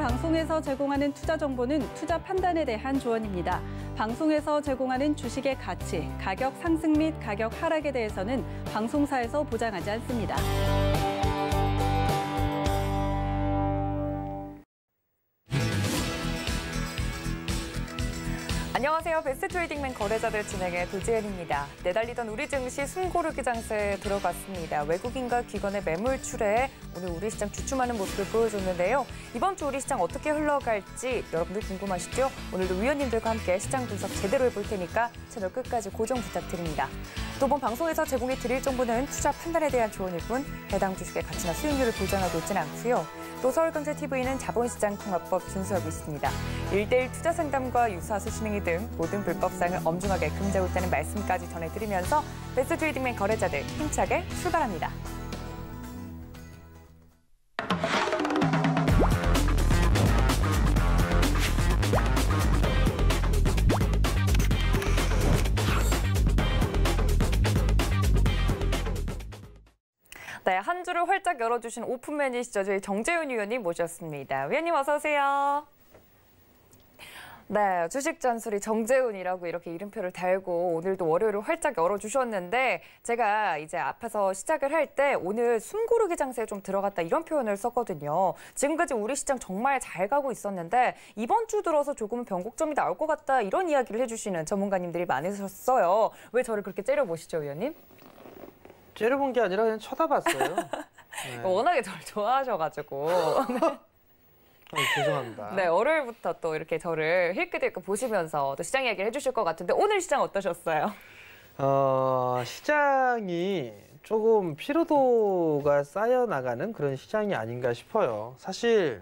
방송에서 제공하는 투자 정보는 투자 판단에 대한 조언입니다. 방송에서 제공하는 주식의 가치, 가격 상승 및 가격 하락에 대해서는 방송사에서 보장하지 않습니다. 안녕하세요. 베스트트레이딩맨 거래자들 진행의 도지은입니다. 내달리던 우리 증시 숨고르기 장세에 들어갔습니다. 외국인과 기관의 매물출에 오늘 우리 시장 주춤하는 모습을 보여줬는데요. 이번 주 우리 시장 어떻게 흘러갈지 여러분들 궁금하시죠? 오늘도 위원님들과 함께 시장 분석 제대로 해볼 테니까 채널 끝까지 고정 부탁드립니다. 또 본 방송에서 제공해 드릴 정보는 투자 판단에 대한 조언일 뿐 해당 주식의 가치나 수익률을 보장하고 있지는 않고요. 또 서울경제TV는 자본시장 통합법 준수하고 있습니다. 1:1 투자 상담과 유사 수신행위 등 모든 불법사항을 엄중하게 금지하고 있다는 말씀까지 전해드리면서 베스트트레이딩맨 거래자들 힘차게 출발합니다. 네, 한 주를 활짝 열어주신 오픈맨이시죠. 저희 정재훈 위원님 모셨습니다. 위원님 어서 오세요. 네, 주식 잔소리 정재훈이라고 이렇게 이름표를 달고 오늘도 월요일을 활짝 열어주셨는데 제가 이제 앞에서 시작을 할 때 오늘 숨고르기 장세에 좀 들어갔다 이런 표현을 썼거든요. 지금까지 우리 시장 정말 잘 가고 있었는데 이번 주 들어서 조금은 변곡점이 나올 것 같다 이런 이야기를 해주시는 전문가님들이 많으셨어요. 왜 저를 그렇게 째려보시죠, 위원님? 째려본 게 아니라 그냥 쳐다봤어요. 네. 워낙에 저를 좋아하셔가지고. 죄송합니다. 네, 월요일부터 또 이렇게 저를 힐끗힐끗 보시면서 또 시장 이야기를 해주실 것 같은데 오늘 시장 어떠셨어요? 시장이 조금 피로도가 쌓여나가는 그런 시장이 아닌가 싶어요. 사실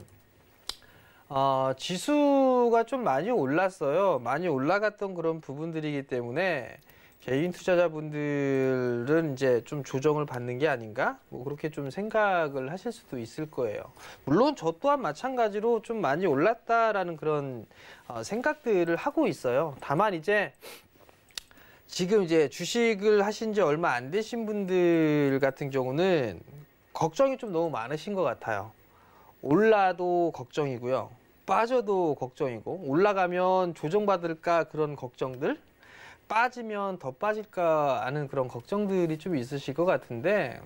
지수가 좀 많이 올랐어요. 많이 올라갔던 그런 부분들이기 때문에 개인 투자자분들은 이제 좀 조정을 받는 게 아닌가? 뭐 그렇게 좀 생각을 하실 수도 있을 거예요. 물론 저 또한 마찬가지로 좀 많이 올랐다라는 그런 생각들을 하고 있어요. 다만 이제 지금 이제 주식을 하신 지 얼마 안 되신 분들 같은 경우는 걱정이 좀 너무 많으신 것 같아요. 올라도 걱정이고요. 빠져도 걱정이고, 올라가면 조정받을까 그런 걱정들, 빠지면 더 빠질까 하는 그런 걱정들이 좀 있으실 것 같은데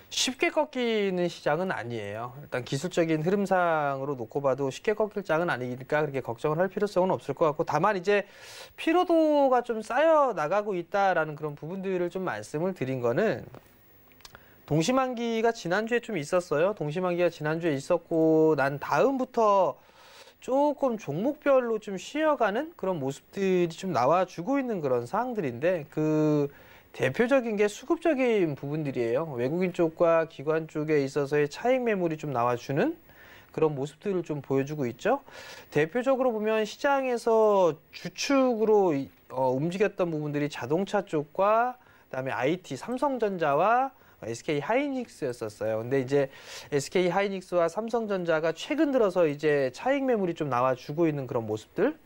쉽게 꺾이는 시장은 아니에요. 일단 기술적인 흐름상으로 놓고 봐도 쉽게 꺾일 장은 아니니까 그렇게 걱정을 할 필요성은 없을 것 같고, 다만 이제 피로도가 좀 쌓여 나가고 있다라는 그런 부분들을 좀 말씀을 드린 거는 동시만기가 지난주에 좀 있었어요. 동시만기가 지난주에 있었고 난 다음부터 조금 종목별로 좀 쉬어가는 그런 모습들이 좀 나와주고 있는 그런 사항들인데 그 대표적인 게 수급적인 부분들이에요. 외국인 쪽과 기관 쪽에 있어서의 차익 매물이 좀 나와주는 그런 모습들을 좀 보여주고 있죠. 대표적으로 보면 시장에서 주축으로 움직였던 부분들이 자동차 쪽과 그다음에 IT, 삼성전자와 SK 하이닉스였었어요. 근데 이제 SK 하이닉스와 삼성전자가 최근 들어서 이제 차익 매물이 좀 나와주고 있는 그런 모습들,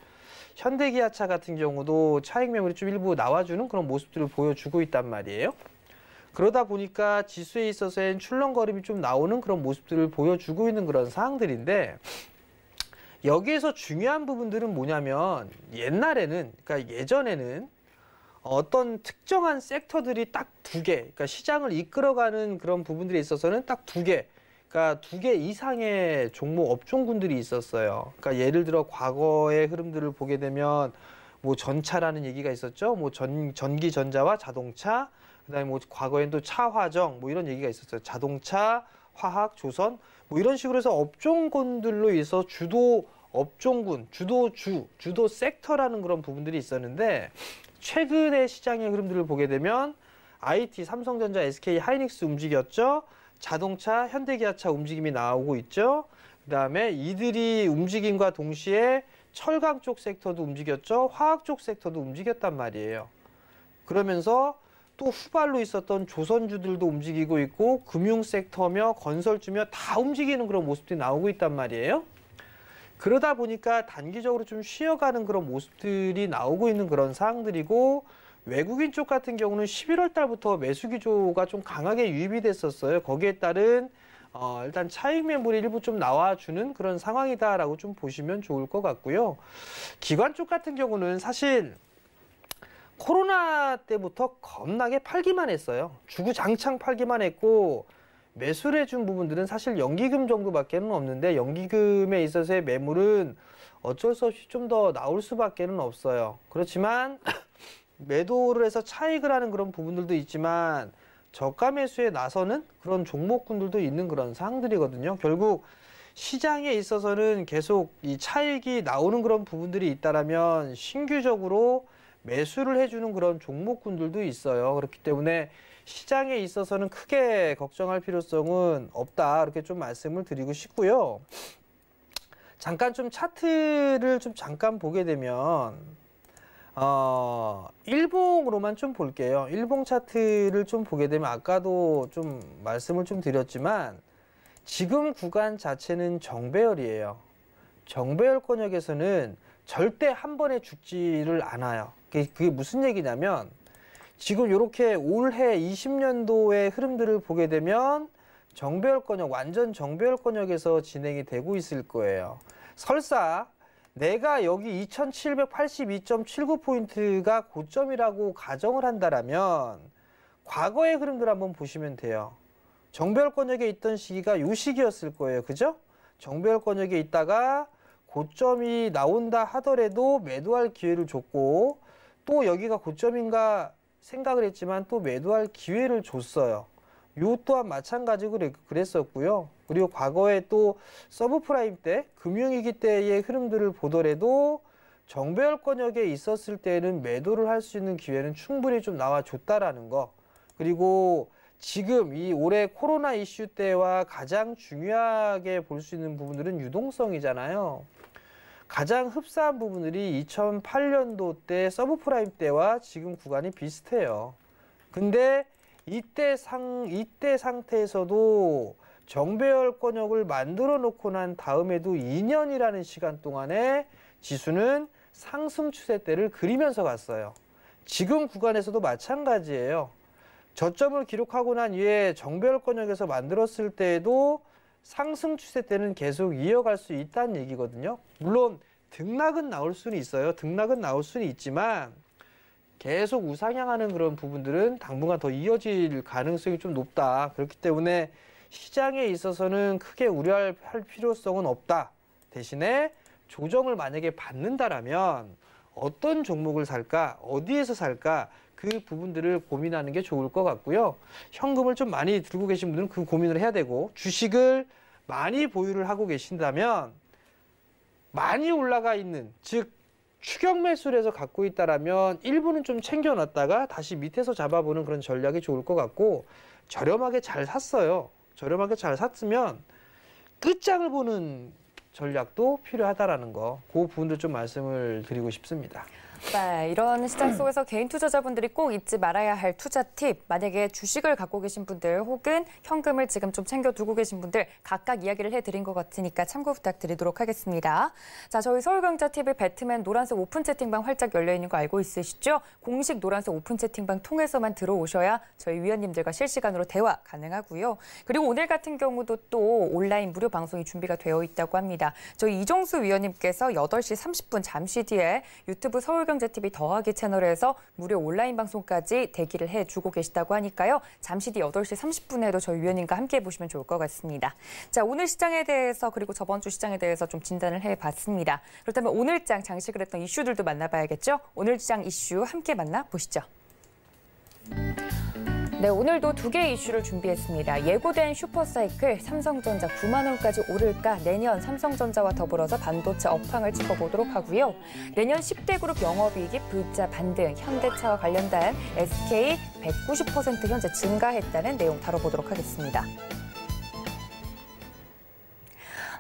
현대기아차 같은 경우도 차익 매물이 좀 일부 나와주는 그런 모습들을 보여주고 있단 말이에요. 그러다 보니까 지수에 있어서는 출렁거림이 좀 나오는 그런 모습들을 보여주고 있는 그런 사항들인데, 여기에서 중요한 부분들은 뭐냐면 옛날에는, 그러니까 예전에는 어떤 특정한 섹터들이 딱 두 개, 그러니까 시장을 이끌어가는 그런 부분들에 있어서는 딱 두 개, 그러니까 두 개 이상의 종목 업종군들이 있었어요. 그러니까 예를 들어 과거의 흐름들을 보게 되면 뭐 전차라는 얘기가 있었죠. 뭐 전기 전자와 자동차, 그다음에 뭐 과거엔 또 차화정 뭐 이런 얘기가 있었어요. 자동차, 화학, 조선 뭐 이런 식으로 해서 업종군들로 인해서 주도 업종군, 주도 섹터라는 그런 부분들이 있었는데, 최근의 시장의 흐름들을 보게 되면 IT, 삼성전자, SK 하이닉스 움직였죠. 자동차, 현대기아차 움직임이 나오고 있죠. 그다음에 이들이 움직임과 동시에 철강 쪽 섹터도 움직였죠. 화학 쪽 섹터도 움직였단 말이에요. 그러면서 또 후발로 있었던 조선주들도 움직이고 있고 금융 섹터며 건설주며 다 움직이는 그런 모습들이 나오고 있단 말이에요. 그러다 보니까 단기적으로 좀 쉬어가는 그런 모습들이 나오고 있는 그런 사항들이고, 외국인 쪽 같은 경우는 11월 달부터 매수 기조가 좀 강하게 유입이 됐었어요. 거기에 따른 일단 차익 매물이 일부 좀 나와주는 그런 상황이다라고 좀 보시면 좋을 것 같고요. 기관 쪽 같은 경우는 사실 코로나 때부터 겁나게 팔기만 했어요. 주구장창 팔기만 했고 매수를 해준 부분들은 사실 연기금 정도밖에는 없는데 연기금에 있어서의 매물은 어쩔 수 없이 좀 더 나올 수밖에는 없어요. 그렇지만 매도를 해서 차익을 하는 그런 부분들도 있지만 저가 매수에 나서는 그런 종목군들도 있는 그런 상황들이거든요. 결국 시장에 있어서는 계속 이 차익이 나오는 그런 부분들이 있다라면 신규적으로 매수를 해주는 그런 종목군들도 있어요. 그렇기 때문에 시장에 있어서는 크게 걱정할 필요성은 없다. 이렇게 좀 말씀을 드리고 싶고요. 잠깐 좀 차트를 좀 잠깐 보게 되면 일봉으로만 좀 볼게요. 일봉 차트를 좀 보게 되면 아까도 좀 말씀을 좀 드렸지만 지금 구간 자체는 정배열이에요. 정배열권역에서는 절대 한 번에 죽지를 않아요. 그게 무슨 얘기냐면 지금 이렇게 올해 20년도의 흐름들을 보게 되면 정배열권역, 완전 정배열권역에서 진행이 되고 있을 거예요. 설사 내가 여기 2782.79포인트가 고점이라고 가정을 한다라면 과거의 흐름들 한번 보시면 돼요. 정배열권역에 있던 시기가 요 시기였을 거예요. 그죠? 정배열권역에 있다가 고점이 나온다 하더라도 매도할 기회를 줬고 또 여기가 고점인가 생각을 했지만 또 매도할 기회를 줬어요. 요 또한 마찬가지로 그랬었고요. 그리고 과거에 또 서브프라임 때 금융위기 때의 흐름들을 보더라도 정배열권역에 있었을 때는 매도를 할 수 있는 기회는 충분히 좀 나와줬다라는 거. 그리고 지금 이 올해 코로나 이슈 때와 가장 중요하게 볼 수 있는 부분들은 유동성이잖아요. 가장 흡사한 부분들이 2008년도 때 서브프라임 때와 지금 구간이 비슷해요. 근데 이때 상태에서도 정배열권역을 만들어 놓고 난 다음에도 2년이라는 시간 동안에 지수는 상승 추세대를 그리면서 갔어요. 지금 구간에서도 마찬가지예요. 저점을 기록하고 난 이후에 정배열권역에서 만들었을 때에도 상승 추세대는 계속 이어갈 수 있다는 얘기거든요. 물론 등락은 나올 수는 있어요. 등락은 나올 수는 있지만 계속 우상향하는 그런 부분들은 당분간 더 이어질 가능성이 좀 높다. 그렇기 때문에 시장에 있어서는 크게 우려할 필요성은 없다. 대신에 조정을 만약에 받는다라면 어떤 종목을 살까, 어디에서 살까 그 부분들을 고민하는 게 좋을 것 같고요. 현금을 좀 많이 들고 계신 분들은 그 고민을 해야 되고 주식을 많이 보유를 하고 계신다면 많이 올라가 있는, 즉 추격 매수를 해서 갖고 있다라면 일부는 좀 챙겨놨다가 다시 밑에서 잡아보는 그런 전략이 좋을 것 같고 저렴하게 잘 샀어요. 저렴하게 잘 샀으면 끝장을 보는 전략도 필요하다라는 거, 그 부분도 좀 말씀을 드리고 싶습니다. 네, 이런 시장 속에서 개인 투자자분들이 꼭 잊지 말아야 할 투자 팁, 만약에 주식을 갖고 계신 분들 혹은 현금을 지금 좀 챙겨두고 계신 분들 각각 이야기를 해드린 것 같으니까 참고 부탁드리도록 하겠습니다. 자, 저희 서울경제TV 배트맨 노란색 오픈 채팅방 활짝 열려있는 거 알고 있으시죠? 공식 노란색 오픈 채팅방 통해서만 들어오셔야 저희 위원님들과 실시간으로 대화 가능하고요. 그리고 오늘 같은 경우도 또 온라인 무료 방송이 준비가 되어 있다고 합니다. 저희 이정수 위원님께서 8시 30분 잠시 뒤에 유튜브 서울경제TV 더하기 채널에서 무료 온라인 방송까지 대기를 해주고 계시다고 하니까요. 잠시 뒤 8시 30분에도 저희 위원님과 함께 해보시면 좋을 것 같습니다. 자, 오늘 시장에 대해서 그리고 저번 주 시장에 대해서 좀 진단을 해봤습니다. 그렇다면 오늘 장 장식을 했던 이슈들도 만나봐야겠죠? 오늘 시장 이슈 함께 만나보시죠. 네, 오늘도 2개의 이슈를 준비했습니다. 예고된 슈퍼사이클 삼성전자 9만 원까지 오를까? 내년 삼성전자와 더불어서 반도체 업황을 짚어보도록 하고요. 내년 10대 그룹 영업이익이 V자 반등, 현대차와 관련된 SK 190% 현재 증가했다는 내용 다뤄보도록 하겠습니다.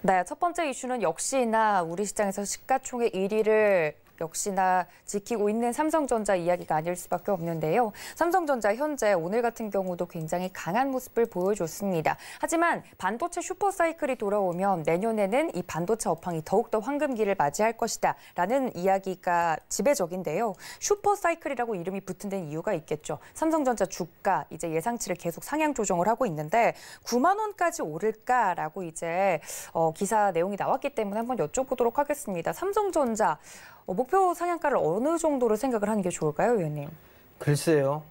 네, 첫 번째 이슈는 역시나 우리 시장에서 시가총액 1위를 역시나 지키고 있는 삼성전자 이야기가 아닐 수밖에 없는데요. 삼성전자 현재 오늘 같은 경우도 굉장히 강한 모습을 보여줬습니다. 하지만 반도체 슈퍼사이클이 돌아오면 내년에는 이 반도체 업황이 더욱더 황금기를 맞이할 것이다 라는 이야기가 지배적인데요. 슈퍼사이클이라고 이름이 붙은 데는 이유가 있겠죠. 삼성전자 주가 이제 예상치를 계속 상향 조정을 하고 있는데 9만 원까지 오를까라고 이제 기사 내용이 나왔기 때문에 한번 여쭤보도록 하겠습니다. 삼성전자 목표 상향가를 어느 정도로 생각을 하는 게 좋을까요, 위원님? 글쎄요.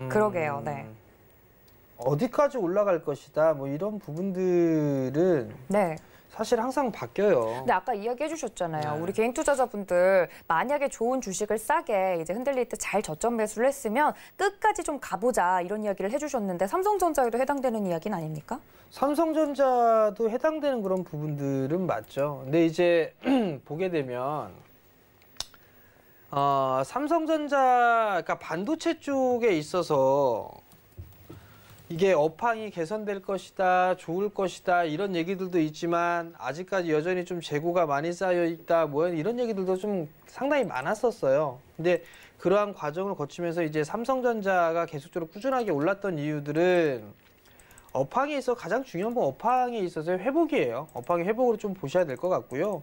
그러게요. 네. 어디까지 올라갈 것이다. 뭐 이런 부분들은 네. 사실 항상 바뀌어요. 근데 아까 이야기해 주셨잖아요. 네. 우리 개인 투자자분들 만약에 좋은 주식을 싸게 이제 흔들릴 때 잘 저점 매수를 했으면 끝까지 좀 가보자 이런 이야기를 해주셨는데 삼성전자에도 해당되는 이야기는 아닙니까? 삼성전자도 해당되는 그런 부분들은 맞죠. 근데 이제 보게 되면 삼성전자, 그러니까 반도체 쪽에 있어서 이게 업황이 개선될 것이다, 좋을 것이다 이런 얘기들도 있지만 아직까지 여전히 좀 재고가 많이 쌓여 있다, 뭐 이런 얘기들도 좀 상당히 많았었어요. 근데 그러한 과정을 거치면서 이제 삼성전자가 계속적으로 꾸준하게 올랐던 이유들은 업황에 있어 가장 중요한 건 업황에 있어서의 회복이에요. 업황의 회복으로 좀 보셔야 될 것 같고요.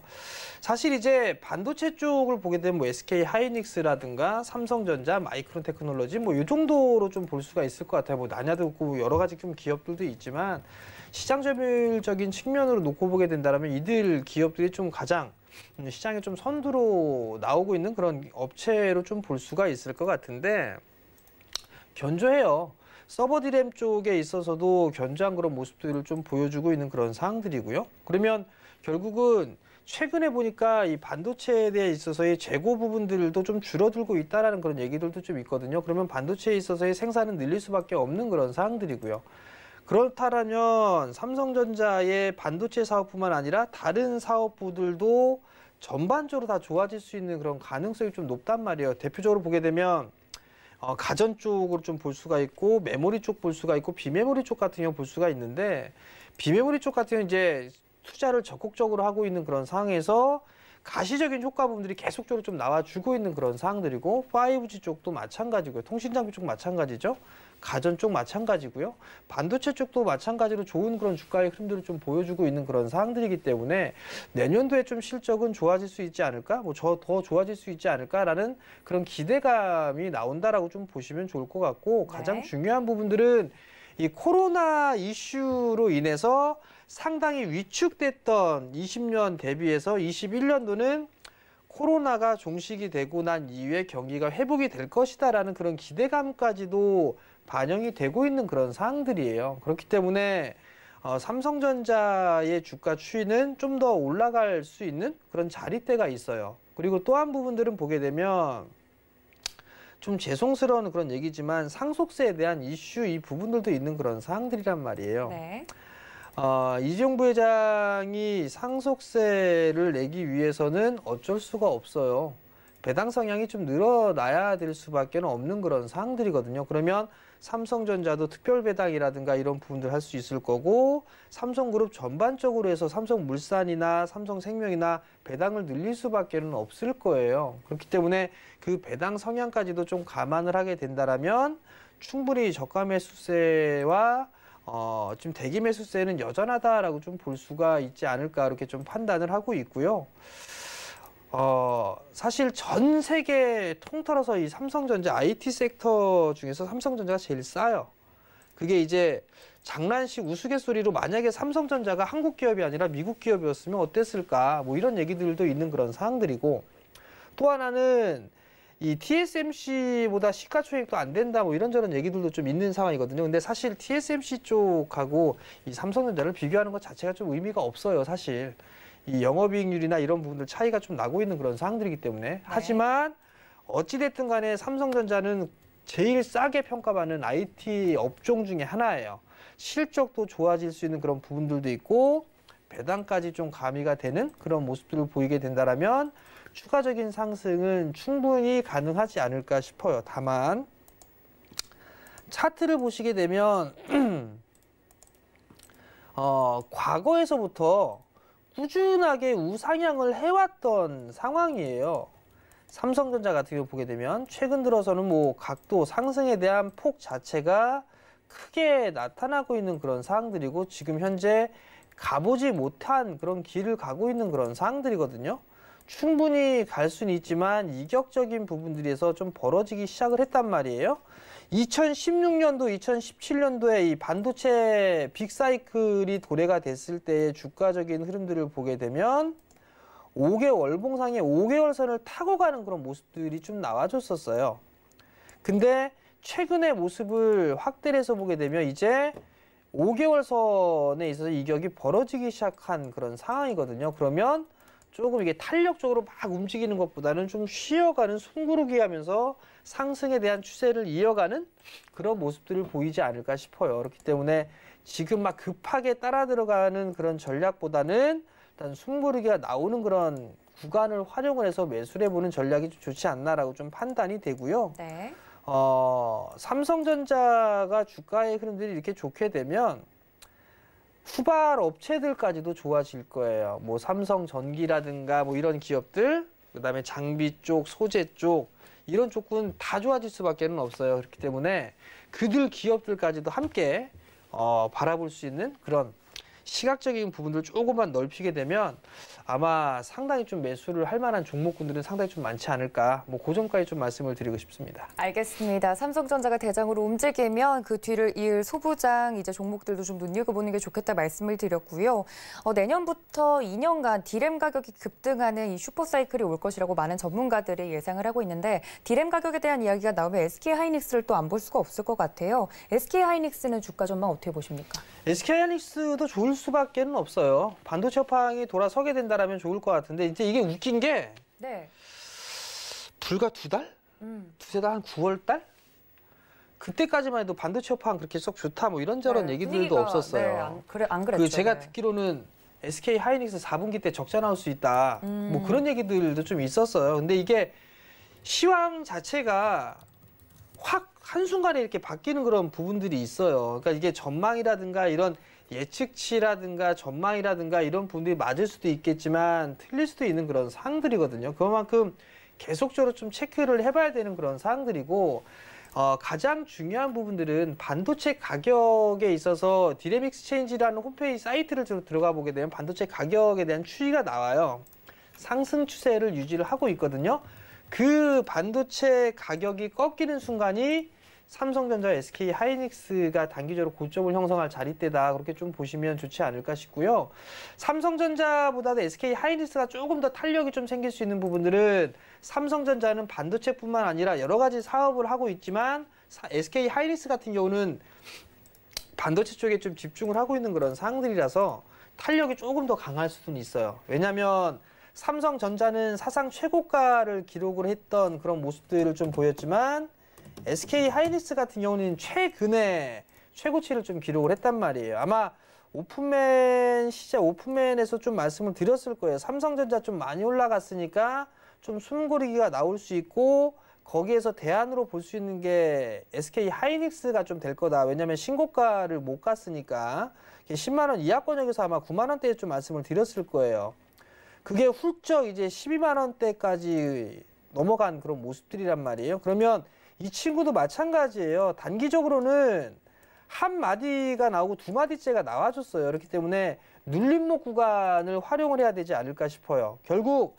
사실 이제 반도체 쪽을 보게 되면 뭐 SK 하이닉스라든가 삼성전자, 마이크론 테크놀로지 뭐 이 정도로 좀 볼 수가 있을 것 같아요. 뭐 나냐도 있고 여러 가지 좀 기업들도 있지만 시장 점유율적인 측면으로 놓고 보게 된다면 이들 기업들이 좀 가장 시장에 좀 선두로 나오고 있는 그런 업체로 좀 볼 수가 있을 것 같은데 견조해요. 서버 디램 쪽에 있어서도 견조한 그런 모습들을 좀 보여주고 있는 그런 사항들이고요. 그러면 결국은 최근에 보니까 이 반도체에 대해 있어서의 재고 부분들도 좀 줄어들고 있다라는 그런 얘기들도 좀 있거든요. 그러면 반도체에 있어서의 생산은 늘릴 수밖에 없는 그런 사항들이고요. 그렇다면 삼성전자의 반도체 사업뿐만 아니라 다른 사업부들도 전반적으로 다 좋아질 수 있는 그런 가능성이 좀 높단 말이에요. 대표적으로 보게 되면 가전 쪽으로 좀 볼 수가 있고 메모리 쪽 볼 수가 있고 비메모리 쪽 같은 경우 볼 수가 있는데 비메모리 쪽 같은 경우 이제 투자를 적극적으로 하고 있는 그런 상황에서 가시적인 효과 부분들이 계속적으로 좀 나와주고 있는 그런 상황들이고 5G 쪽도 마찬가지고요. 통신장비 쪽 마찬가지죠. 가전 쪽 마찬가지고요. 반도체 쪽도 마찬가지로 좋은 그런 주가의 흐름들을 좀 보여주고 있는 그런 상황들이기 때문에 내년도에 좀 실적은 좋아질 수 있지 않을까? 뭐 더 좋아질 수 있지 않을까라는 그런 기대감이 나온다라고 좀 보시면 좋을 것 같고 가장 중요한 부분들은 이 코로나 이슈로 인해서 상당히 위축됐던 20년 대비해서 21년도는 코로나가 종식이 되고 난 이후에 경기가 회복이 될 것이다라는 그런 기대감까지도 반영이 되고 있는 그런 사항들이에요. 그렇기 때문에 삼성전자의 주가 추이는 좀 더 올라갈 수 있는 그런 자리대가 있어요. 그리고 또 한 부분들은 보게 되면 좀 죄송스러운 그런 얘기지만 상속세에 대한 이슈 이 부분들도 있는 그런 사항들이란 말이에요. 네. 이재용 부회장이 상속세를 내기 위해서는 어쩔 수가 없어요. 배당 성향이 좀 늘어나야 될 수밖에 없는 그런 사항들이거든요. 그러면 삼성전자도 특별 배당이라든가 이런 부분들 할 수 있을 거고 삼성그룹 전반적으로 해서 삼성물산이나 삼성생명이나 배당을 늘릴 수밖에 없을 거예요. 그렇기 때문에 그 배당 성향까지도 좀 감안을 하게 된다라면 충분히 저가 매수세와 지금 대기 매수세는 여전하다라고 좀 볼 수가 있지 않을까 이렇게 좀 판단을 하고 있고요. 사실 전 세계 통틀어서 이 삼성전자 IT 섹터 중에서 삼성전자가 제일 싸요. 그게 이제 장난식 우스갯소리로 만약에 삼성전자가 한국 기업이 아니라 미국 기업이었으면 어땠을까 뭐 이런 얘기들도 있는 그런 사항들이고 또 하나는 이 TSMC보다 시가총액도 안 된다 뭐 이런저런 얘기들도 좀 있는 상황이거든요. 근데 사실 TSMC 쪽하고 이 삼성전자를 비교하는 것 자체가 좀 의미가 없어요. 사실 이 영업이익률이나 이런 부분들 차이가 좀 나고 있는 그런 상황들이기 때문에 네. 하지만 어찌됐든 간에 삼성전자는 제일 싸게 평가받는 IT 업종 중에 하나예요. 실적도 좋아질 수 있는 그런 부분들도 있고 배당까지 좀 가미가 되는 그런 모습들을 보이게 된다라면 추가적인 상승은 충분히 가능하지 않을까 싶어요. 다만 차트를 보시게 되면 과거에서부터 꾸준하게 우상향을 해왔던 상황이에요. 삼성전자 같은 경우 보게 되면 최근 들어서는 뭐 각도 상승에 대한 폭 자체가 크게 나타나고 있는 그런 사항들이고 지금 현재 가보지 못한 그런 길을 가고 있는 그런 사항들이거든요. 충분히 갈 수는 있지만 이격적인 부분들에서 좀 벌어지기 시작을 했단 말이에요. 2016년도, 2017년도에 이 반도체 빅사이클이 도래가 됐을 때의 주가적인 흐름들을 보게 되면 5개월 월봉상의 5개월선을 타고 가는 그런 모습들이 좀 나와줬었어요. 근데 최근의 모습을 확대를 해서 보게 되면 이제 5개월선에 있어서 이격이 벌어지기 시작한 그런 상황이거든요. 그러면 조금 이게 탄력적으로 막 움직이는 것보다는 좀 쉬어가는 숨구르기 하면서 상승에 대한 추세를 이어가는 그런 모습들을 보이지 않을까 싶어요. 그렇기 때문에 지금 막 급하게 따라 들어가는 그런 전략보다는 일단 숨고르기가 나오는 그런 구간을 활용을 해서 매수를 해보는 전략이 좀 좋지 않나라고 좀 판단이 되고요. 네. 삼성전자가 주가의 흐름들이 이렇게 좋게 되면 후발 업체들까지도 좋아질 거예요. 뭐 삼성전기라든가 뭐 이런 기업들, 그다음에 장비 쪽, 소재 쪽 이런 쪽은 다 좋아질 수밖에는 없어요. 그렇기 때문에 그들 기업들까지도 함께 바라볼 수 있는 그런 시각적인 부분들 조금만 넓히게 되면 아마 상당히 좀 매수를 할 만한 종목군들은 상당히 좀 많지 않을까. 뭐 그 점까지 좀 말씀을 드리고 싶습니다. 알겠습니다. 삼성전자가 대장으로 움직이면 그 뒤를 이을 소부장 이제 종목들도 좀 눈여겨보는 게 좋겠다 말씀을 드렸고요. 내년부터 2년간 디램 가격이 급등하는 이 슈퍼사이클이 올 것이라고 많은 전문가들이 예상을 하고 있는데 디램 가격에 대한 이야기가 나오면 SK하이닉스를 또 안 볼 수가 없을 것 같아요. SK하이닉스는 주가 전망 어떻게 보십니까? SK하이닉스도 좋을 수밖에 없어요. 반도체 업황이 돌아서게 된다라면 좋을 것 같은데 이제 이게 웃긴 게 네. 불과 두 달? 두세 달, 한 9월 달? 그때까지만 해도 반도체 업황 그렇게 썩 좋다 뭐 이런저런 얘기들도 분위기가, 없었어요. 네, 안 그랬죠. 제가 듣기로는 SK하이닉스 4분기 때 적자 나올 수 있다. 뭐 그런 얘기들도 좀 있었어요. 근데 이게 시황 자체가 확 한순간에 이렇게 바뀌는 그런 부분들이 있어요. 그러니까 이게 전망이라든가 이런 예측치라든가 전망이라든가 이런 부분들이 맞을 수도 있겠지만 틀릴 수도 있는 그런 사항들이거든요. 그만큼 계속적으로 좀 체크를 해봐야 되는 그런 사항들이고 가장 중요한 부분들은 반도체 가격에 있어서 디램 익스체인지라는 홈페이지 사이트를 들어가 보게 되면 반도체 가격에 대한 추이가 나와요. 상승 추세를 유지를 하고 있거든요. 그 반도체 가격이 꺾이는 순간이 삼성전자, SK하이닉스가 단기적으로 고점을 형성할 자리대다. 그렇게 좀 보시면 좋지 않을까 싶고요. 삼성전자보다도 SK하이닉스가 조금 더 탄력이 좀 생길 수 있는 부분들은 삼성전자는 반도체뿐만 아니라 여러 가지 사업을 하고 있지만 SK하이닉스 같은 경우는 반도체 쪽에 좀 집중을 하고 있는 그런 사항들이라서 탄력이 조금 더 강할 수는 있어요. 왜냐하면 삼성전자는 사상 최고가를 기록을 했던 그런 모습들을 좀 보였지만 SK하이닉스 같은 경우는 최근에 최고치를 좀 기록을 했단 말이에요. 아마 오픈맨에서 좀 말씀을 드렸을 거예요. 삼성전자 좀 많이 올라갔으니까 좀 숨고르기가 나올 수 있고 거기에서 대안으로 볼 수 있는 게 SK하이닉스가 좀 될 거다. 왜냐하면 신고가를 못 갔으니까 10만 원 이하권역에서 아마 9만 원대에 좀 말씀을 드렸을 거예요. 그게 훌쩍 이제 12만 원대까지 넘어간 그런 모습들이란 말이에요. 그러면 이 친구도 마찬가지예요. 단기적으로는 한 마디가 나오고 두 마디째가 나와줬어요. 그렇기 때문에 눌림목 구간을 활용을 해야 되지 않을까 싶어요. 결국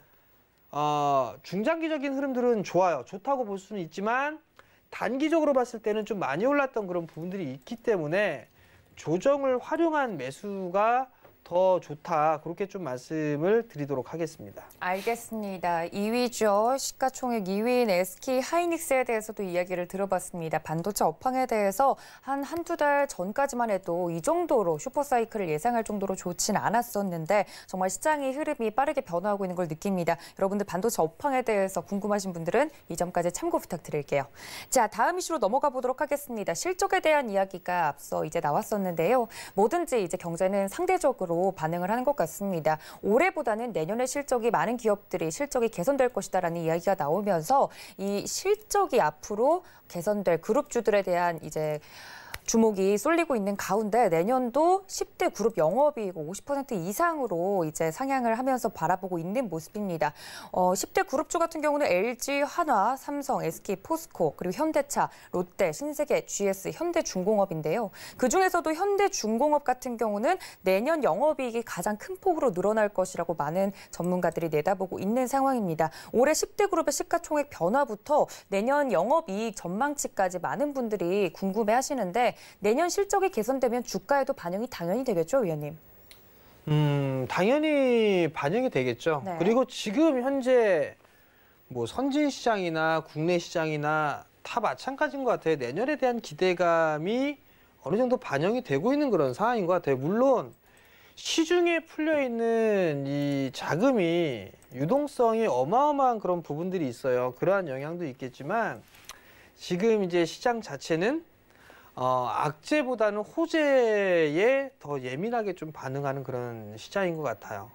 중장기적인 흐름들은 좋아요. 좋다고 볼 수는 있지만 단기적으로 봤을 때는 좀 많이 올랐던 그런 부분들이 있기 때문에 조정을 활용한 매수가 더 좋다. 그렇게 좀 말씀을 드리도록 하겠습니다. 알겠습니다. 2위죠. 시가총액 2위인 SK하이닉스에 대해서도 이야기를 들어봤습니다. 반도체 업황에 대해서 한두 달 전까지만 해도 이 정도로 슈퍼사이클을 예상할 정도로 좋진 않았었는데 정말 시장의 흐름이 빠르게 변화하고 있는 걸 느낍니다. 여러분들 반도체 업황에 대해서 궁금하신 분들은 이 점까지 참고 부탁드릴게요. 자, 다음 이슈로 넘어가 보도록 하겠습니다. 실적에 대한 이야기가 앞서 이제 나왔었는데요. 뭐든지 이제 경제는 상대적으로 반응을 하는 것 같습니다. 올해보다는 내년에 실적이 많은 기업들이 실적이 개선될 것이다라는 이야기가 나오면서 이 실적이 앞으로 개선될 그룹주들에 대한 이제 주목이 쏠리고 있는 가운데 내년도 10대 그룹 영업이익 50% 이상으로 이제 상향을 하면서 바라보고 있는 모습입니다. 10대 그룹주 같은 경우는 LG, 한화, 삼성, SK, 포스코, 그리고 현대차, 롯데, 신세계, GS, 현대중공업인데요. 그중에서도 현대중공업 같은 경우는 내년 영업이익이 가장 큰 폭으로 늘어날 것이라고 많은 전문가들이 내다보고 있는 상황입니다. 올해 10대 그룹의 시가총액 변화부터 내년 영업이익 전망치까지 많은 분들이 궁금해하시는데 내년 실적이 개선되면 주가에도 반영이 당연히 되겠죠, 위원님? 당연히 반영이 되겠죠. 네. 그리고 지금 현재 뭐 선진 시장이나 국내 시장이나 다 마찬가지인 것 같아요. 내년에 대한 기대감이 어느 정도 반영이 되고 있는 그런 상황인 것 같아요. 물론 시중에 풀려 있는 이 자금이 유동성이 어마어마한 그런 부분들이 있어요. 그러한 영향도 있겠지만 지금 이제 시장 자체는 악재보다는 호재에 더 예민하게 좀 반응하는 그런 시장인 것 같아요.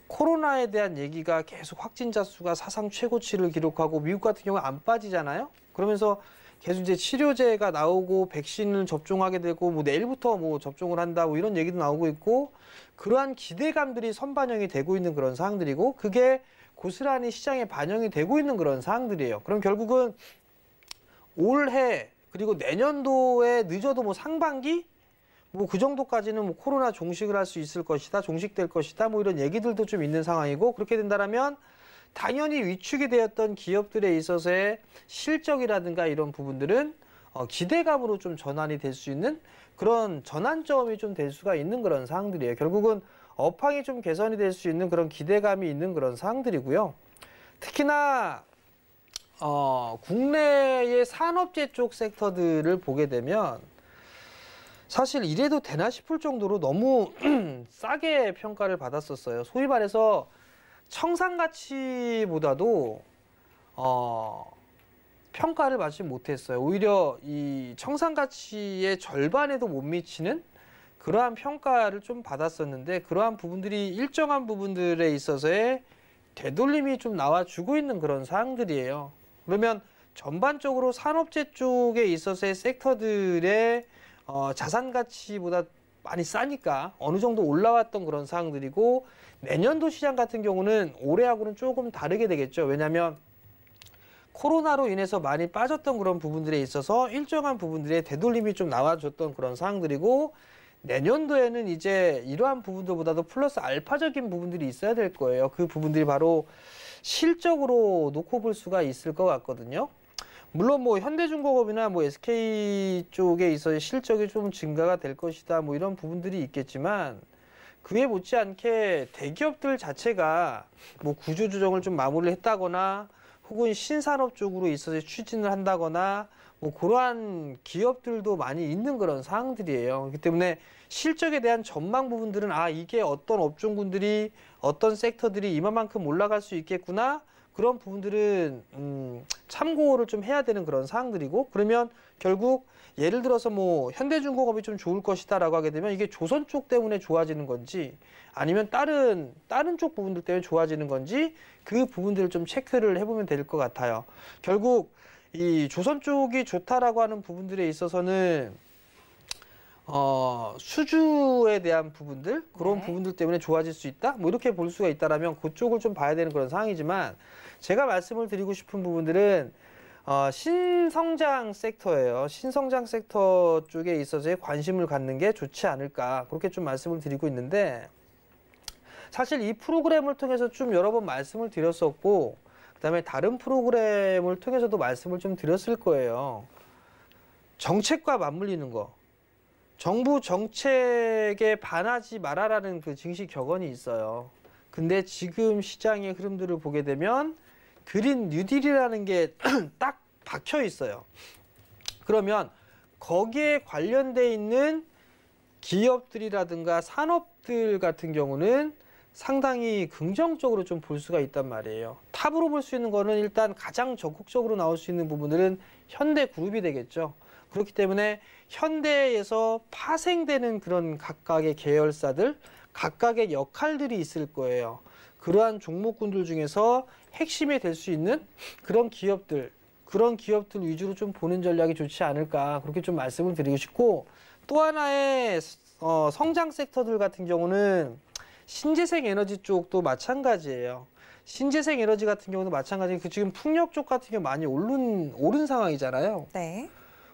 코로나에 대한 얘기가 계속 확진자 수가 사상 최고치를 기록하고 미국 같은 경우 안 빠지잖아요. 그러면서 계속 이제 치료제가 나오고 백신을 접종하게 되고 뭐 내일부터 뭐 접종을 한다 뭐 이런 얘기도 나오고 있고 그러한 기대감들이 선반영이 되고 있는 그런 사항들이고 그게 고스란히 시장에 반영이 되고 있는 그런 사항들이에요. 그럼 결국은 올해 그리고 내년도에 늦어도 뭐 상반기 뭐 그 정도까지는 뭐 코로나 종식을 할 수 있을 것이다, 종식될 것이다, 뭐 이런 얘기들도 좀 있는 상황이고 그렇게 된다면 당연히 위축이 되었던 기업들에 있어서의 실적이라든가 이런 부분들은 기대감으로 좀 전환이 될 수 있는 그런 전환점이 좀 될 수가 있는 그런 사항들이에요. 결국은 업황이 좀 개선이 될 수 있는 그런 기대감이 있는 그런 사항들이고요. 특히나 국내의 산업재 쪽 섹터들을 보게 되면 사실 이래도 되나 싶을 정도로 너무 싸게 평가를 받았었어요. 소위 말해서 청산가치보다도 평가를 받지 못했어요. 오히려 이 청산가치의 절반에도 못 미치는 그러한 평가를 좀 받았었는데 그러한 부분들이 일정한 부분들에 있어서의 되돌림이 좀 나와주고 있는 그런 사항들이에요. 그러면 전반적으로 산업재 쪽에 있어서의 섹터들의 자산 가치보다 많이 싸니까 어느 정도 올라왔던 그런 사항들이고 내년도 시장 같은 경우는 올해하고는 조금 다르게 되겠죠. 왜냐하면 코로나로 인해서 많이 빠졌던 그런 부분들에 있어서 일정한 부분들의 되돌림이 좀 나와줬던 그런 사항들이고 내년도에는 이제 이러한 부분들보다도 플러스 알파적인 부분들이 있어야 될 거예요. 그 부분들이 바로 실적으로 놓고 볼 수가 있을 것 같거든요. 물론 뭐 현대중공업이나 뭐 SK 쪽에 있어서 실적이 좀 증가가 될 것이다 뭐 이런 부분들이 있겠지만 그에 못지않게 대기업들 자체가 뭐 구조조정을 좀 마무리를 했다거나 혹은 신산업 쪽으로 있어서 추진을 한다거나 뭐 그러한 기업들도 많이 있는 그런 상황들이에요. 그렇기 때문에 실적에 대한 전망 부분들은 이게 어떤 업종군들이 어떤 섹터들이 이만큼 올라갈 수 있겠구나 그런 부분들은 참고를 좀 해야 되는 그런 사항들이고 그러면 결국 예를 들어서 뭐 현대중공업이 좀 좋을 것이다라고 하게 되면 이게 조선 쪽 때문에 좋아지는 건지 아니면 다른 쪽 부분들 때문에 좋아지는 건지 그 부분들을 좀 체크를 해보면 될 것 같아요. 결국 이 조선 쪽이 좋다라고 하는 부분들에 있어서는 수주에 대한 부분들 그런 네. 부분들 때문에 좋아질 수 있다 뭐 이렇게 볼 수가 있다라면 그쪽을 좀 봐야 되는 그런 상황이지만 제가 말씀을 드리고 싶은 부분들은 신성장 섹터예요. 신성장 섹터 쪽에 있어서의 관심을 갖는 게 좋지 않을까 그렇게 좀 말씀을 드리고 있는데 사실 이 프로그램을 통해서 좀 여러 번 말씀을 드렸었고 그다음에 다른 프로그램을 통해서도 말씀을 좀 드렸을 거예요. 정책과 맞물리는 거. 정부 정책에 반하지 말아라는 그 증시 격언이 있어요. 근데 지금 시장의 흐름들을 보게 되면 그린 뉴딜이라는 게 딱 박혀 있어요. 그러면 거기에 관련돼 있는 기업들이라든가 산업들 같은 경우는 상당히 긍정적으로 좀 볼 수가 있단 말이에요. 탑으로 볼 수 있는 거는 일단 가장 적극적으로 나올 수 있는 부분들은 현대그룹이 되겠죠. 그렇기 때문에 현대에서 파생되는 그런 각각의 계열사들, 각각의 역할들이 있을 거예요. 그러한 종목군들 중에서 핵심이 될 수 있는 그런 기업들, 그런 기업들 위주로 좀 보는 전략이 좋지 않을까 그렇게 좀 말씀을 드리고 싶고 또 하나의 성장 섹터들 같은 경우는 신재생 에너지 쪽도 마찬가지예요. 신재생 에너지 같은 경우도 마찬가지예요. 지금 풍력 쪽 같은 경우 많이 오른 상황이잖아요. 네.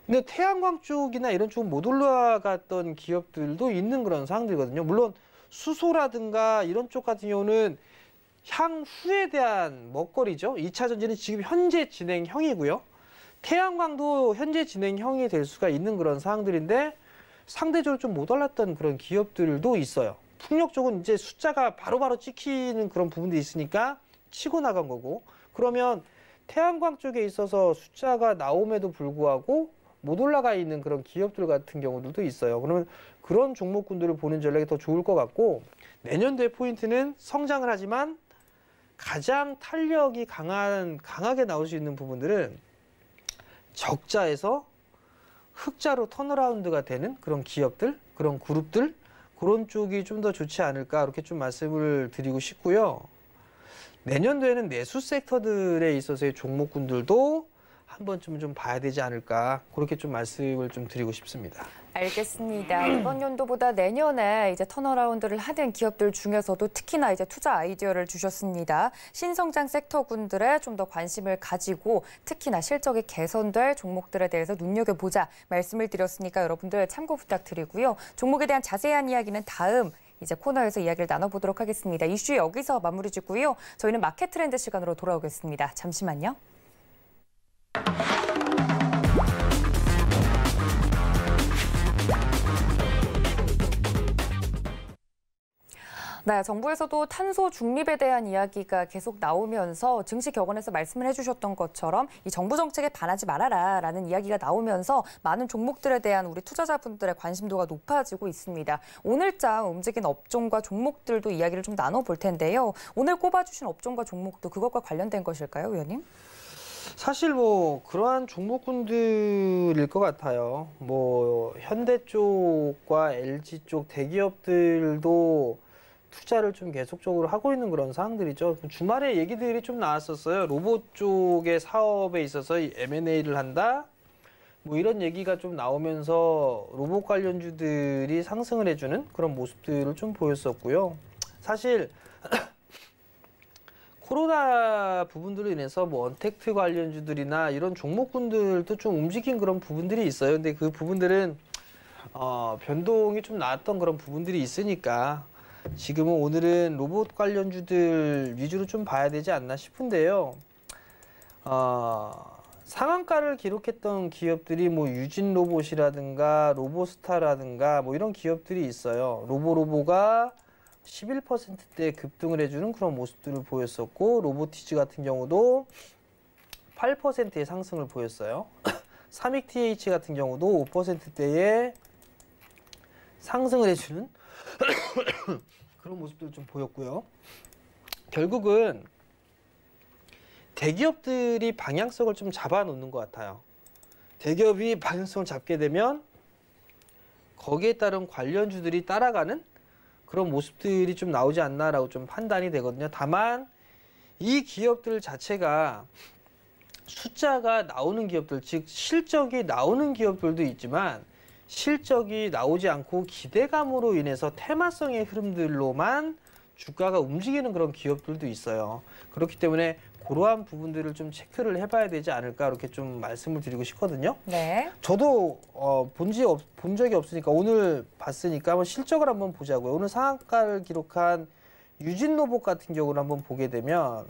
근데 태양광 쪽이나 이런 쪽은 못 올라갔던 기업들도 있는 그런 상황들이거든요. 물론 수소라든가 이런 쪽 같은 경우는 향후에 대한 먹거리죠. 2차 전지는 지금 현재 진행형이고요. 태양광도 현재 진행형이 될 수가 있는 그런 상황들인데 상대적으로 좀 못 올랐던 그런 기업들도 있어요. 풍력 쪽은 이제 숫자가 바로바로 찍히는 그런 부분도 있으니까 치고 나간 거고 그러면 태양광 쪽에 있어서 숫자가 나옴에도 불구하고 못 올라가 있는 그런 기업들 같은 경우들도 있어요. 그러면 그런 종목군들을 보는 전략이 더 좋을 것 같고 내년도의 포인트는 성장을 하지만 가장 탄력이 강하게 나올 수 있는 부분들은 적자에서 흑자로 턴어라운드가 되는 그런 기업들, 그런 그룹들 그런 쪽이 좀 더 좋지 않을까 이렇게 좀 말씀을 드리고 싶고요. 내년도에는 내수 섹터들에 있어서의 종목군들도 한 번쯤은 좀 봐야 되지 않을까 그렇게 좀 말씀을 좀 드리고 싶습니다. 알겠습니다. 이번 연도보다 내년에 이제 턴어라운드를 하는 기업들 중에서도 특히나 이제 투자 아이디어를 주셨습니다. 신성장 섹터군들에 좀 더 관심을 가지고 특히나 실적이 개선될 종목들에 대해서 눈여겨보자 말씀을 드렸으니까 여러분들 참고 부탁드리고요. 종목에 대한 자세한 이야기는 다음 이제 코너에서 이야기를 나눠보도록 하겠습니다. 이슈 여기서 마무리 짓고요. 저희는 마켓 트렌드 시간으로 돌아오겠습니다. 잠시만요. 네, 정부에서도 탄소 중립에 대한 이야기가 계속 나오면서 증시 격언에서 말씀을 해주셨던 것처럼 이 정부 정책에 반하지 말아라라는 이야기가 나오면서 많은 종목들에 대한 우리 투자자분들의 관심도가 높아지고 있습니다. 오늘장 움직인 업종과 종목들도 이야기를 좀 나눠볼 텐데요. 오늘 꼽아주신 업종과 종목도 그것과 관련된 것일까요, 의원님? 사실 뭐 그러한 종목군들일 것 같아요. 뭐 현대 쪽과 LG 쪽 대기업들도 투자를 좀 계속적으로 하고 있는 그런 상황들이죠. 주말에 얘기들이 좀 나왔었어요. 로봇 쪽의 사업에 있어서 M&A를 한다. 뭐 이런 얘기가 좀 나오면서 로봇 관련주들이 상승을 해주는 그런 모습들을 좀 보였었고요. 사실 코로나 부분들로 인해서 뭐 언택트 관련주들이나 이런 종목군들도 좀 움직인 그런 부분들이 있어요. 근데 그 부분들은 변동이 좀 나왔던 그런 부분들이 있으니까 지금은 오늘은 로봇 관련주들 위주로 좀 봐야 되지 않나 싶은데요. 상한가를 기록했던 기업들이 뭐 유진로봇이라든가 로보스타라든가 뭐 이런 기업들이 있어요. 로보가 11%대 급등을 해주는 그런 모습들을 보였었고 로보티즈 같은 경우도 8%의 상승을 보였어요. 삼익TH 같은 경우도 5%대의 상승을 해주는 그런 모습들을 좀 보였고요. 결국은 대기업들이 방향성을 좀 잡아놓는 것 같아요. 대기업이 방향성을 잡게 되면 거기에 따른 관련주들이 따라가는 그런 모습들이 좀 나오지 않나라고 좀 판단이 되거든요. 다만 이 기업들 자체가 숫자가 나오는 기업들, 즉 실적이 나오는 기업들도 있지만 실적이 나오지 않고 기대감으로 인해서 테마성의 흐름들로만 주가가 움직이는 그런 기업들도 있어요. 그렇기 때문에 그러한 부분들을 좀 체크를 해봐야 되지 않을까 이렇게 좀 말씀을 드리고 싶거든요. 네. 저도 본 적이 없으니까 오늘 봤으니까 한번 실적을 한번 보자고요. 오늘 상한가를 기록한 유진로봇 같은 경우를 한번 보게 되면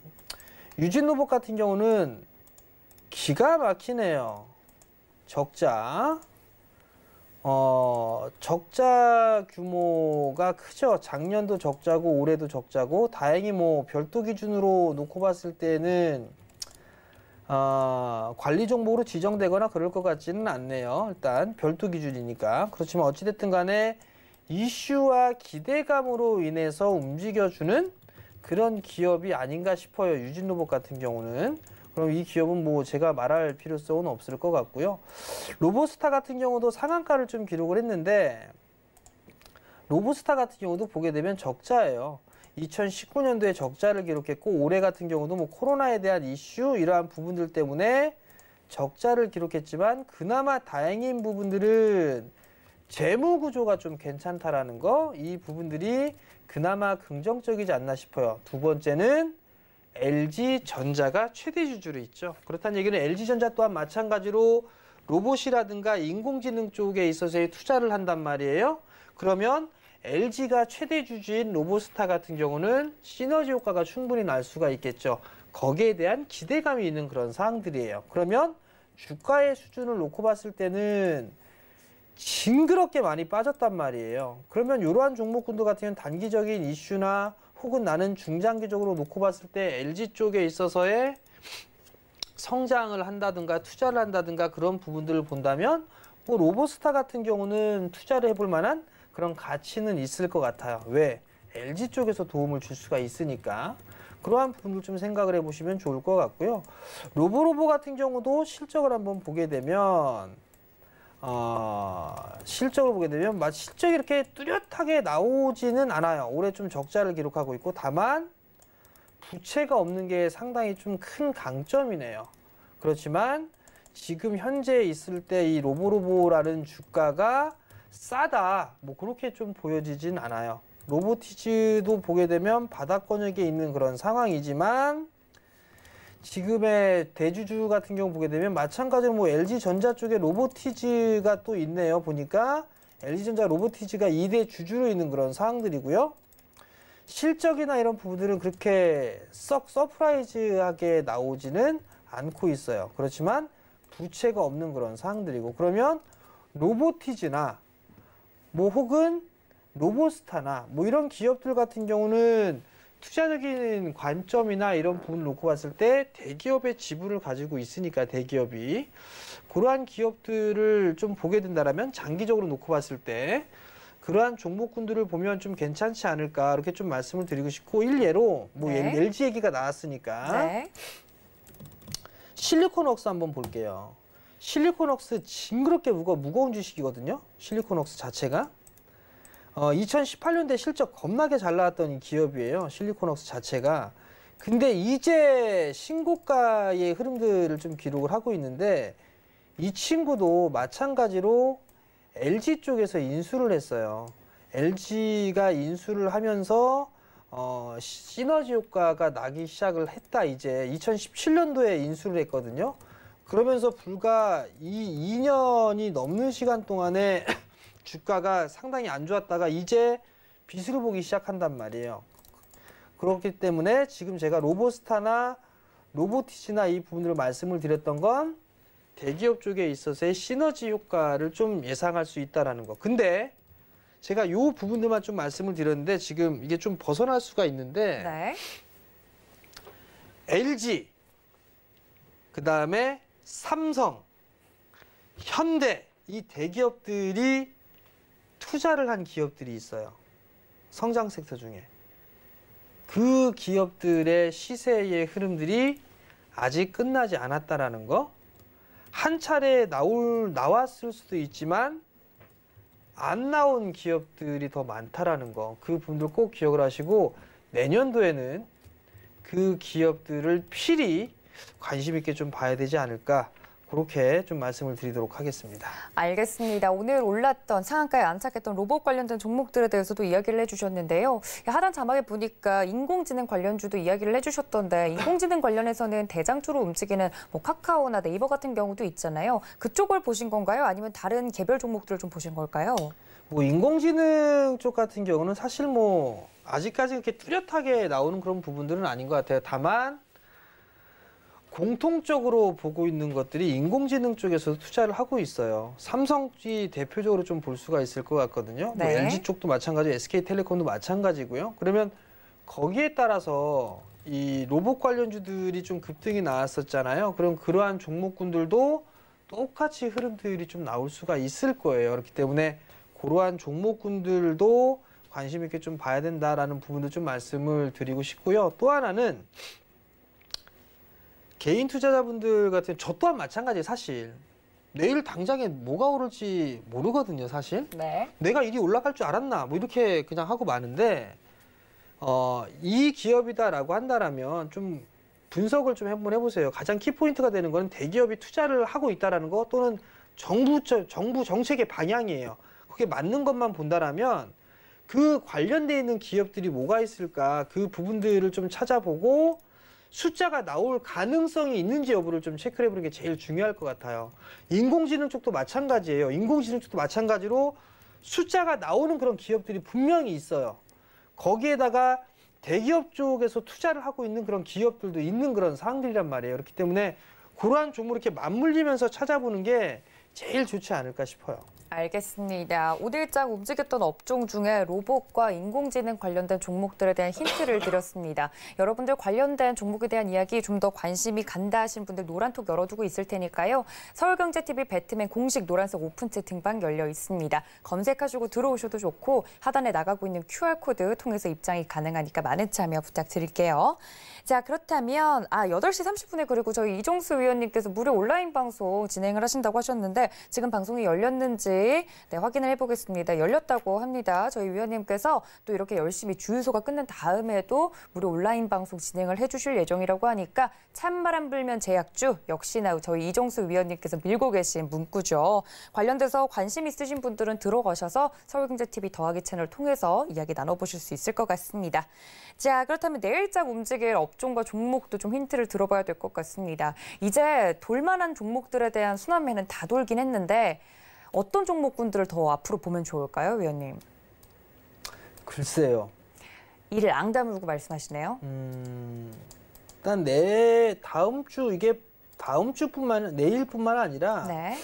유진로봇 같은 경우는 기가 막히네요. 적자 규모가 크죠. 작년도 적자고 올해도 적자고 다행히 뭐 별도 기준으로 놓고 봤을 때는 관리 종목으로 지정되거나 그럴 것 같지는 않네요. 일단 별도 기준이니까. 그렇지만 어찌됐든 간에 이슈와 기대감으로 인해서 움직여주는 그런 기업이 아닌가 싶어요. 유진로봇 같은 경우는. 그럼 이 기업은 뭐 제가 말할 필요성은 없을 것 같고요. 로보스타 같은 경우도 상한가를 좀 기록을 했는데 로보스타 같은 경우도 보게 되면 적자예요. 2019년도에 적자를 기록했고 올해 같은 경우도 뭐 코로나에 대한 이슈 이러한 부분들 때문에 적자를 기록했지만 그나마 다행인 부분들은 재무 구조가 좀 괜찮다라는 거, 이 부분들이 그나마 긍정적이지 않나 싶어요. 두 번째는 LG전자가 최대 주주로 있죠. 그렇다는 얘기는 LG전자 또한 마찬가지로 로봇이라든가 인공지능 쪽에 있어서의 투자를 한단 말이에요. 그러면 LG가 최대 주주인 로보스타 같은 경우는 시너지 효과가 충분히 날 수가 있겠죠. 거기에 대한 기대감이 있는 그런 사항들이에요. 그러면 주가의 수준을 놓고 봤을 때는 징그럽게 많이 빠졌단 말이에요. 그러면 이러한 종목군들 같은 경우는 단기적인 이슈나 혹은 나는 중장기적으로 놓고 봤을 때 LG 쪽에 있어서의 성장을 한다든가 투자를 한다든가 그런 부분들을 본다면 뭐 로보스타 같은 경우는 투자를 해볼 만한 그런 가치는 있을 것 같아요. 왜? LG 쪽에서 도움을 줄 수가 있으니까. 그러한 부분을 좀 생각을 해보시면 좋을 것 같고요. 로보로보 같은 경우도 실적을 한번 보게 되면 실적이 이렇게 뚜렷하게 나오지는 않아요. 올해 좀 적자를 기록하고 있고, 다만 부채가 없는 게 상당히 좀 큰 강점이네요. 그렇지만 지금 현재 있을 때 이 로보로보라는 주가가 싸다, 뭐 그렇게 좀 보여지진 않아요. 로보티즈도 보게 되면 바닥권역에 있는 그런 상황이지만 지금의 대주주 같은 경우 보게 되면 마찬가지로 뭐 LG전자 쪽에 로보티즈가 또 있네요. 보니까 LG전자 로보티즈가 2대 주주로 있는 그런 상황들이고요. 실적이나 이런 부분들은 그렇게 썩 서프라이즈하게 나오지는 않고 있어요. 그렇지만 부채가 없는 그런 상황들이고, 그러면 로보티즈나 뭐 혹은 로보스타나 뭐 이런 기업들 같은 경우는 투자적인 관점이나 이런 부분을 놓고 봤을 때 대기업의 지분을 가지고 있으니까, 대기업이 그러한 기업들을 좀 보게 된다면 장기적으로 놓고 봤을 때 그러한 종목군들을 보면 좀 괜찮지 않을까, 이렇게 좀 말씀을 드리고 싶고, 일례로 뭐 네. LG 얘기가 나왔으니까 네. 실리콘웍스 한번 볼게요. 실리콘웍스 징그럽게 무거운 주식이거든요. 실리콘웍스 자체가 2018년도에 실적 겁나게 잘 나왔던 이 기업이에요. 실리콘웍스 자체가. 근데 이제 신고가의 흐름들을 좀 기록을 하고 있는데, 이 친구도 마찬가지로 LG 쪽에서 인수를 했어요. LG가 인수를 하면서 시너지 효과가 나기 시작을 했다. 이제 2017년도에 인수를 했거든요. 그러면서 불과 2년이 넘는 시간 동안에 주가가 상당히 안 좋았다가 이제 빛을 보기 시작한단 말이에요. 그렇기 때문에 지금 제가 로보스타나 로보티즈나 이 부분들을 말씀을 드렸던 건 대기업 쪽에 있어서의 시너지 효과를 좀 예상할 수 있다는 거. 근데 제가 이 부분들만 좀 말씀을 드렸는데 지금 이게 좀 벗어날 수가 있는데, 네. LG, 그 다음에 삼성, 현대, 이 대기업들이 투자를 한 기업들이 있어요. 성장 섹터 중에. 그 기업들의 시세의 흐름들이 아직 끝나지 않았다라는 거. 한 차례 나왔을 수도 있지만 안 나온 기업들이 더 많다라는 거. 그 분들 꼭 기억을 하시고 내년도에는 그 기업들을 필히 관심 있게 좀 봐야 되지 않을까. 그렇게 좀 말씀을 드리도록 하겠습니다. 알겠습니다. 오늘 올랐던 상한가에 안착했던 로봇 관련된 종목들에 대해서도 이야기를 해주셨는데요. 하단 자막에 보니까 인공지능 관련주도 이야기를 해주셨던데, 인공지능 관련해서는 대장주로 움직이는 뭐 카카오나 네이버 같은 경우도 있잖아요. 그쪽을 보신 건가요? 아니면 다른 개별 종목들을 좀 보신 걸까요? 뭐 인공지능 쪽 같은 경우는 사실 뭐 아직까지 그렇게 뚜렷하게 나오는 그런 부분들은 아닌 것 같아요. 다만 공통적으로 보고 있는 것들이 인공지능 쪽에서도 투자를 하고 있어요. 삼성이 대표적으로 좀 볼 수가 있을 것 같거든요. 네. 뭐 LG 쪽도 마찬가지, SK텔레콤도 마찬가지고요. 그러면 거기에 따라서 이 로봇 관련주들이 좀 급등이 나왔었잖아요. 그럼 그러한 종목군들도 똑같이 흐름들이 좀 나올 수가 있을 거예요. 그렇기 때문에 그러한 종목군들도 관심 있게 좀 봐야 된다라는 부분도 좀 말씀을 드리고 싶고요. 또 하나는 개인 투자자분들 같은 저 또한 마찬가지예요. 사실 내일 당장에 뭐가 오를지 모르거든요. 사실 네. 내가 일이 올라갈 줄 알았나 뭐 이렇게 그냥 하고 마는데 이 기업이다라고 한다라면 좀 분석을 좀 한번 해보세요. 가장 키포인트가 되는 거는 대기업이 투자를 하고 있다는 거 또는 정부 정책의 방향이에요. 그게 맞는 것만 본다라면 그 관련돼 있는 기업들이 뭐가 있을까 그 부분들을 좀 찾아보고 숫자가 나올 가능성이 있는지 여부를 좀 체크를 해보는 게 제일 중요할 것 같아요. 인공지능 쪽도 마찬가지예요. 인공지능 쪽도 마찬가지로 숫자가 나오는 그런 기업들이 분명히 있어요. 거기에다가 대기업 쪽에서 투자를 하고 있는 그런 기업들도 있는 그런 상황들이란 말이에요. 그렇기 때문에 그러한 종목을 이렇게 맞물리면서 찾아보는 게 제일 좋지 않을까 싶어요. 알겠습니다. 오늘장 움직였던 업종 중에 로봇과 인공지능 관련된 종목들에 대한 힌트를 드렸습니다. 여러분들 관련된 종목에 대한 이야기 좀 더 관심이 간다 하신 분들 노란톡 열어두고 있을 테니까요. 서울경제TV 배트맨 공식 노란색 오픈 채팅방 열려 있습니다. 검색하시고 들어오셔도 좋고 하단에 나가고 있는 QR코드 통해서 입장이 가능하니까 많은 참여 부탁드릴게요. 자, 그렇다면 8시 30분에 그리고 저희 이종수 위원님께서 무료 온라인 방송 진행을 하신다고 하셨는데 지금 방송이 열렸는지 확인을 해보겠습니다. 열렸다고 합니다. 저희 위원님께서 또 이렇게 열심히 주유소가 끝난 다음에도 무료 온라인 방송 진행을 해주실 예정이라고 하니까 찬바람 불면 제약주 역시나 저희 이종수 위원님께서 밀고 계신 문구죠. 관련돼서 관심 있으신 분들은 들어가셔서 서울경제TV 더하기 채널 통해서 이야기 나눠보실 수 있을 것 같습니다. 자, 그렇다면 내일장 움직일 업종과 종목도 좀 힌트를 들어봐야 될 것 같습니다. 이제 돌만한 종목들에 대한 순환매는 다 돌긴 했는데 어떤 종목군들을 더 앞으로 보면 좋을까요, 위원님? 글쎄요. 이를 앙다물고 말씀하시네요. 일단 다음 주뿐만 내일뿐만 아니라 네.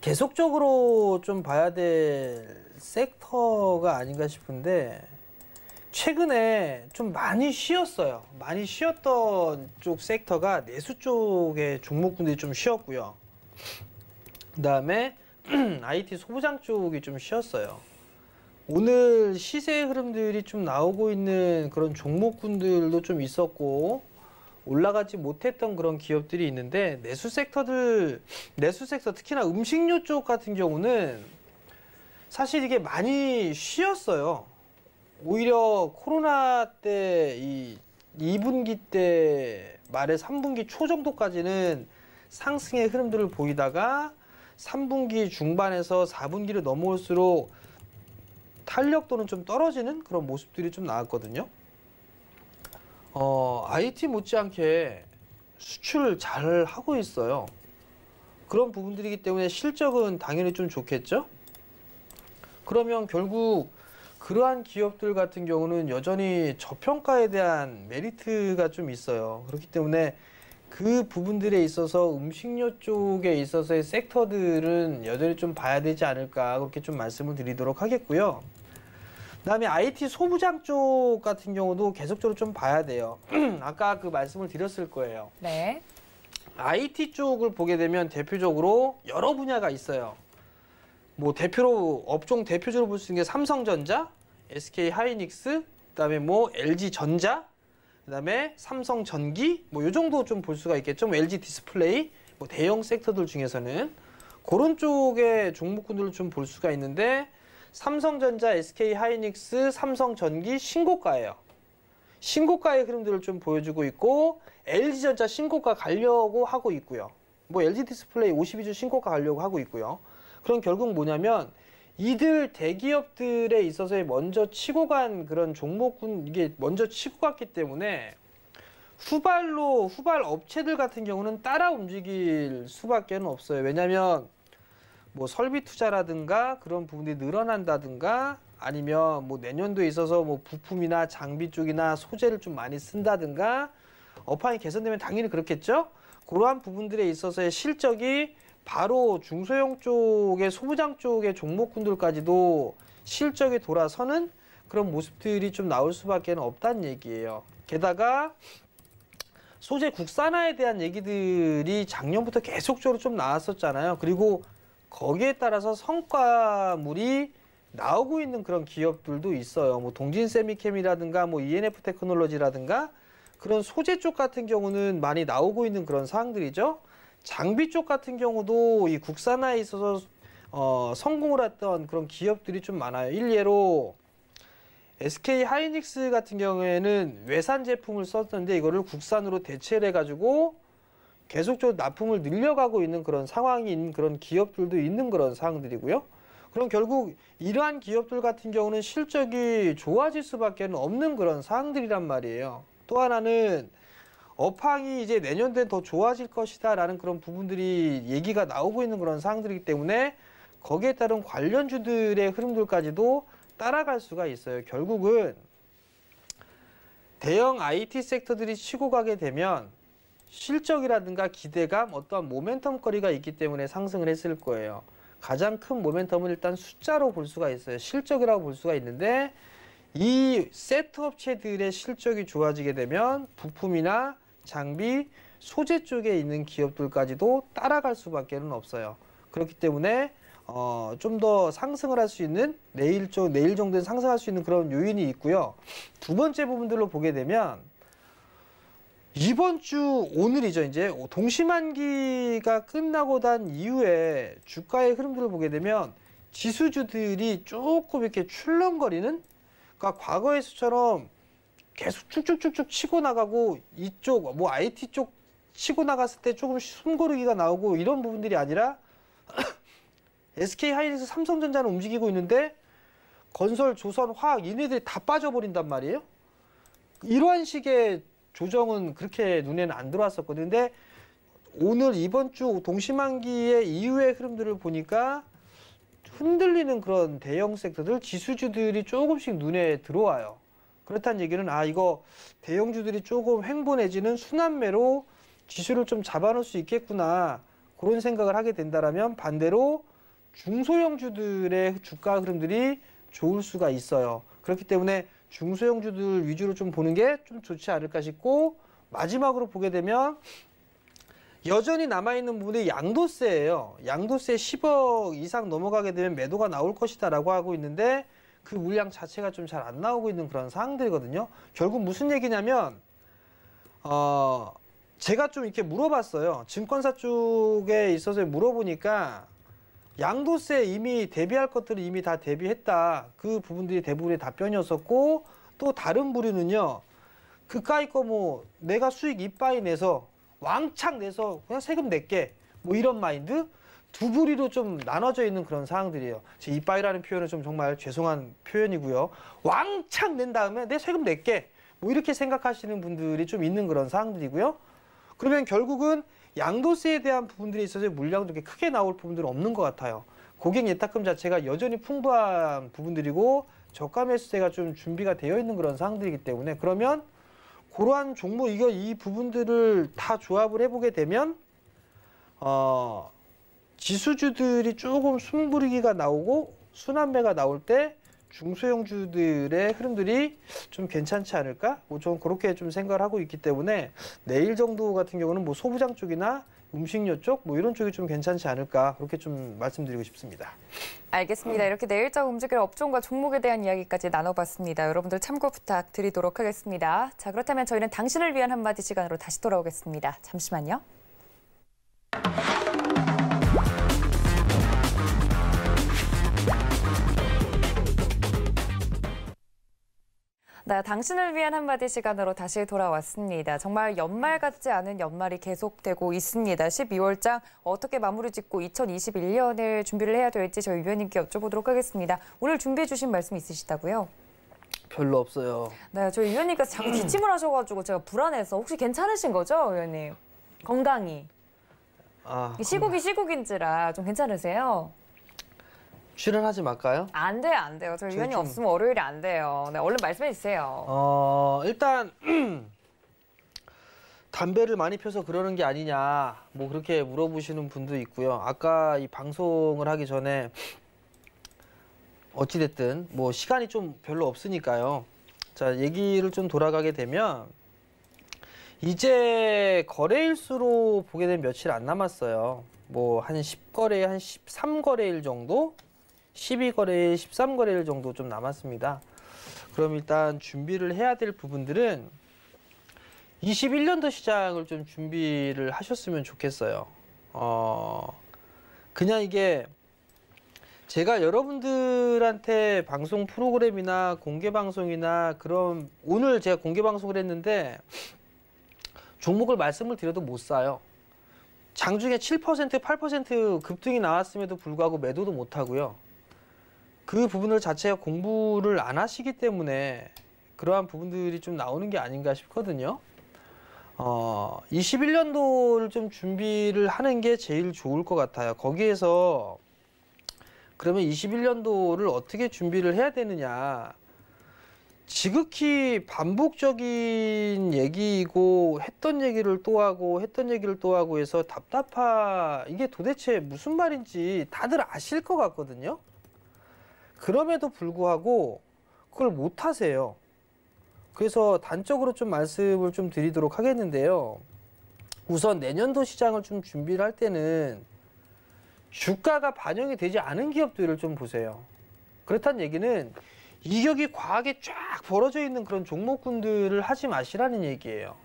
계속적으로 좀 봐야 될 섹터가 아닌가 싶은데 최근에 좀 많이 쉬었어요. 많이 쉬었던 쪽 섹터가 내수 쪽의 종목군들이 좀 쉬었고요. 그다음에 IT 소부장 쪽이 좀 쉬었어요. 오늘 시세 흐름들이 좀 나오고 있는 그런 종목군들도 좀 있었고 올라가지 못했던 그런 기업들이 있는데 내수 섹터 특히나 음식료 쪽 같은 경우는 사실 이게 많이 쉬었어요. 오히려 코로나 때 이 2분기 때 말에 3분기 초 정도까지는 상승의 흐름들을 보이다가 3분기 중반에서 4분기를 넘어올수록 탄력도는 좀 떨어지는 그런 모습들이 좀 나왔거든요. IT 못지않게 수출을 잘 하고 있어요. 그런 부분들이기 때문에 실적은 당연히 좀 좋겠죠. 그러면 결국 그러한 기업들 같은 경우는 여전히 저평가에 대한 메리트가 좀 있어요. 그렇기 때문에 그 부분들에 있어서 음식료 쪽에 있어서의 섹터들은 여전히 좀 봐야 되지 않을까 그렇게 좀 말씀을 드리도록 하겠고요. 그다음에 IT 소부장 쪽 같은 경우도 계속적으로 좀 봐야 돼요. 아까 그 말씀을 드렸을 거예요. 네. IT 쪽을 보게 되면 대표적으로 여러 분야가 있어요. 뭐 업종 대표적으로 볼 수 있는 게 삼성전자, SK하이닉스, 그다음에 뭐 LG전자, 그다음에 삼성전기 뭐 요 정도 좀 볼 수가 있겠죠. 뭐 LG 디스플레이, 뭐 대형 섹터들 중에서는 그런 쪽의 종목군들을 좀 볼 수가 있는데 삼성전자, SK하이닉스, 삼성전기 신고가예요. 신고가의 흐름들을 좀 보여주고 있고 LG전자 신고가 가려고 하고 있고요. 뭐 LG 디스플레이 52주 신고가 가려고 하고 있고요. 그럼 결국 뭐냐면 이들 대기업들에 있어서 먼저 치고 간 그런 종목군 이게 먼저 치고 갔기 때문에 후발 업체들 같은 경우는 따라 움직일 수밖에 없어요. 왜냐하면 뭐 설비 투자라든가 그런 부분이 늘어난다든가 아니면 뭐 내년도에 있어서 뭐 부품이나 장비 쪽이나 소재를 좀 많이 쓴다든가 업황이 개선되면 당연히 그렇겠죠. 그러한 부분들에 있어서의 실적이 바로 중소형 쪽의 소부장 쪽의 종목군들까지도 실적이 돌아서는 그런 모습들이 좀 나올 수밖에 없다는 얘기예요. 게다가 소재 국산화에 대한 얘기들이 작년부터 계속적으로 좀 나왔었잖아요. 그리고 거기에 따라서 성과물이 나오고 있는 그런 기업들도 있어요. 뭐 동진세미캠이라든가 뭐 ENF 테크놀로지라든가 그런 소재 쪽 같은 경우는 많이 나오고 있는 그런 사항들이죠. 장비 쪽 같은 경우도 이 국산화에 있어서 성공을 했던 그런 기업들이 좀 많아요. 일례로 SK 하이닉스 같은 경우에는 외산 제품을 썼는데 이거를 국산으로 대체를 해가지고 계속적으로 납품을 늘려가고 있는 그런 상황인 그런 기업들도 있는 그런 상황들이고요. 그럼 결국 이러한 기업들 같은 경우는 실적이 좋아질 수밖에 없는 그런 상황들이란 말이에요. 또 하나는 업황이 이제 내년 되면 더 좋아질 것이다 라는 그런 부분들이 얘기가 나오고 있는 그런 상황들이기 때문에 거기에 따른 관련주들의 흐름들까지도 따라갈 수가 있어요. 결국은 대형 IT 섹터들이 치고 가게 되면 실적이라든가 기대감, 어떠한 모멘텀거리가 있기 때문에 상승을 했을 거예요. 가장 큰 모멘텀은 일단 숫자로 볼 수가 있어요. 실적이라고 볼 수가 있는데 이 세트 업체들의 실적이 좋아지게 되면 부품이나 장비, 소재 쪽에 있는 기업들까지도 따라갈 수밖에 없어요. 그렇기 때문에 좀 더 상승을 할 수 있는 내일 정도는 상승할 수 있는 그런 요인이 있고요. 두 번째 부분들로 보게 되면 이번 주 오늘이죠. 이제 동시만기가 끝나고 난 이후에 주가의 흐름들을 보게 되면 지수주들이 조금 이렇게 출렁거리는, 그러니까 과거의 수처럼 계속 쭉쭉쭉쭉 치고 나가고 이쪽 뭐 IT 쪽 치고 나갔을 때 조금 숨고르기가 나오고 이런 부분들이 아니라 SK 하이닉스, 삼성전자는 움직이고 있는데 건설, 조선, 화학 얘네들이 다 빠져버린단 말이에요. 이러한 식의 조정은 그렇게 눈에는 안 들어왔었거든요. 근데 오늘 이번 주 동시만기의 이후의 흐름들을 보니까 흔들리는 그런 대형 섹터들, 지수주들이 조금씩 눈에 들어와요. 그렇다는 얘기는 이거 대형주들이 조금 횡보내지는 순환매로 지수를 좀 잡아놓을 수 있겠구나, 그런 생각을 하게 된다면 반대로 중소형주들의 주가 흐름들이 좋을 수가 있어요. 그렇기 때문에 중소형주들 위주로 좀 보는 게 좀 좋지 않을까 싶고, 마지막으로 보게 되면 여전히 남아있는 부분이 양도세예요. 양도세 10억 이상 넘어가게 되면 매도가 나올 것이다 라고 하고 있는데 그 물량 자체가 좀 잘 안 나오고 있는 그런 상황들이거든요. 결국 무슨 얘기냐면 제가 좀 이렇게 물어봤어요. 증권사 쪽에 있어서 물어보니까 양도세 이미 대비할 것들을 이미 다 대비했다. 그 부분들이 대부분의 답변이었었고, 또 다른 부류는요, 그까이 거 뭐 내가 수익 이빠이 내서 왕창 내서 그냥 세금 낼게, 뭐 이런 마인드. 두 부류로 좀 나눠져 있는 그런 상황들이에요. 제 이빠이라는 표현은 좀 정말 죄송한 표현이고요. 왕창 낸 다음에 내 세금 낼게, 뭐 이렇게 생각하시는 분들이 좀 있는 그런 상황들이고요. 그러면 결국은 양도세에 대한 부분들에 있어서 물량도 이렇게 크게 나올 부분들은 없는 것 같아요. 고객 예탁금 자체가 여전히 풍부한 부분들이고 저가 매수세가 좀 준비가 되어 있는 그런 상황들이기 때문에, 그러면 그러한 종목, 이 부분들을 다 조합을 해보게 되면 지수주들이 조금 숨부리기가 나오고 순환매가 나올 때 중소형주들의 흐름들이 좀 괜찮지 않을까? 뭐 좀 그렇게 좀 생각을 하고 있기 때문에 내일 정도 같은 경우는 뭐 소부장 쪽이나 음식료 쪽 뭐 이런 쪽이 좀 괜찮지 않을까, 그렇게 좀 말씀드리고 싶습니다. 알겠습니다. 이렇게 내일자 움직일 업종과 종목에 대한 이야기까지 나눠봤습니다. 여러분들 참고 부탁드리도록 하겠습니다. 자, 그렇다면 저희는 당신을 위한 한마디 시간으로 다시 돌아오겠습니다. 잠시만요. 네, 당신을 위한 한마디 시간으로 다시 돌아왔습니다. 정말 연말 같지 않은 연말이 계속되고 있습니다. 12월장 어떻게 마무리 짓고 2021년을 준비를 해야 될지 저희 위원님께 여쭤보도록 하겠습니다. 오늘 준비해 주신 말씀 있으시다고요? 별로 없어요. 네, 저희 위원님께서 자꾸 기침을 하셔가지고 제가 불안해서, 혹시 괜찮으신 거죠, 위원님? 건강이. 시국인지라 좀 괜찮으세요? 출연하지 말까요? 안 돼요. 저희 위원님 없으면 월요일이 안 돼요. 네, 얼른 말씀해 주세요. 일단 담배를 많이 펴서 그러는 게 아니냐, 뭐 그렇게 물어보시는 분도 있고요. 아까 이 방송을 하기 전에 어찌됐든 뭐 시간이 좀 별로 없으니까요. 자, 얘기를 좀 돌아가게 되면 이제 거래일수로 보게 되면 며칠 안 남았어요. 뭐 한 10거래, 한 13거래일 정도? 12거래일, 13거래일 정도 좀 남았습니다. 그럼 일단 준비를 해야 될 부분들은 21년도 시장을 좀 준비를 하셨으면 좋겠어요. 그냥 이게 제가 여러분들한테 방송 프로그램이나 공개 방송이나 그런 오늘 제가 공개 방송을 했는데 종목을 말씀을 드려도 못 사요. 장중에 7%, 8% 급등이 나왔음에도 불구하고 매도도 못 하고요. 그 부분을 자체가 공부를 안 하시기 때문에 그러한 부분들이 좀 나오는 게 아닌가 싶거든요. 21년도를 좀 준비를 하는 게 제일 좋을 것 같아요. 거기에서 그러면 21년도를 어떻게 준비를 해야 되느냐. 지극히 반복적인 얘기이고 했던 얘기를 또 하고 했던 얘기를 또 하고 해서 이게 도대체 무슨 말인지 다들 아실 것 같거든요. 그럼에도 불구하고 그걸 못 하세요. 그래서 단적으로 좀 말씀을 좀 드리도록 하겠는데요. 우선 내년도 시장을 좀 준비를 할 때는 주가가 반영이 되지 않은 기업들을 좀 보세요. 그렇다는 얘기는 이격이 과하게 쫙 벌어져 있는 그런 종목군들을 하지 마시라는 얘기예요.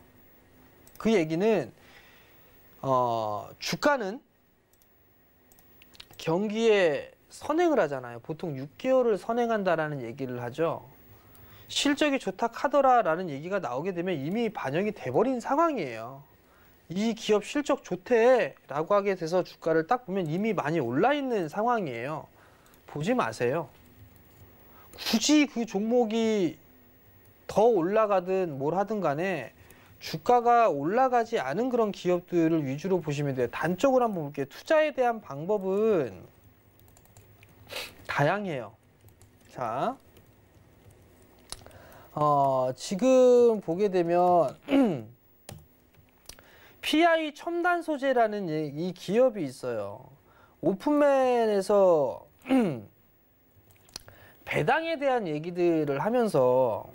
그 얘기는 주가는 경기에 선행을 하잖아요. 보통 6개월을 선행한다라는 얘기를 하죠. 실적이 좋다 카더라라는 얘기가 나오게 되면 이미 반영이 돼버린 상황이에요. 이 기업 실적 좋대 라고 하게 돼서 주가를 딱 보면 이미 많이 올라 있는 상황이에요. 보지 마세요. 굳이 그 종목이 더 올라가든 뭘 하든 간에 주가가 올라가지 않은 그런 기업들을 위주로 보시면 돼요. 단적으로 한번 볼게요. 투자에 대한 방법은 다양해요. 자, 지금 보게 되면 PI 첨단 소재라는 이 기업이 있어요. 오픈맨에서 배당에 대한 얘기들을 하면서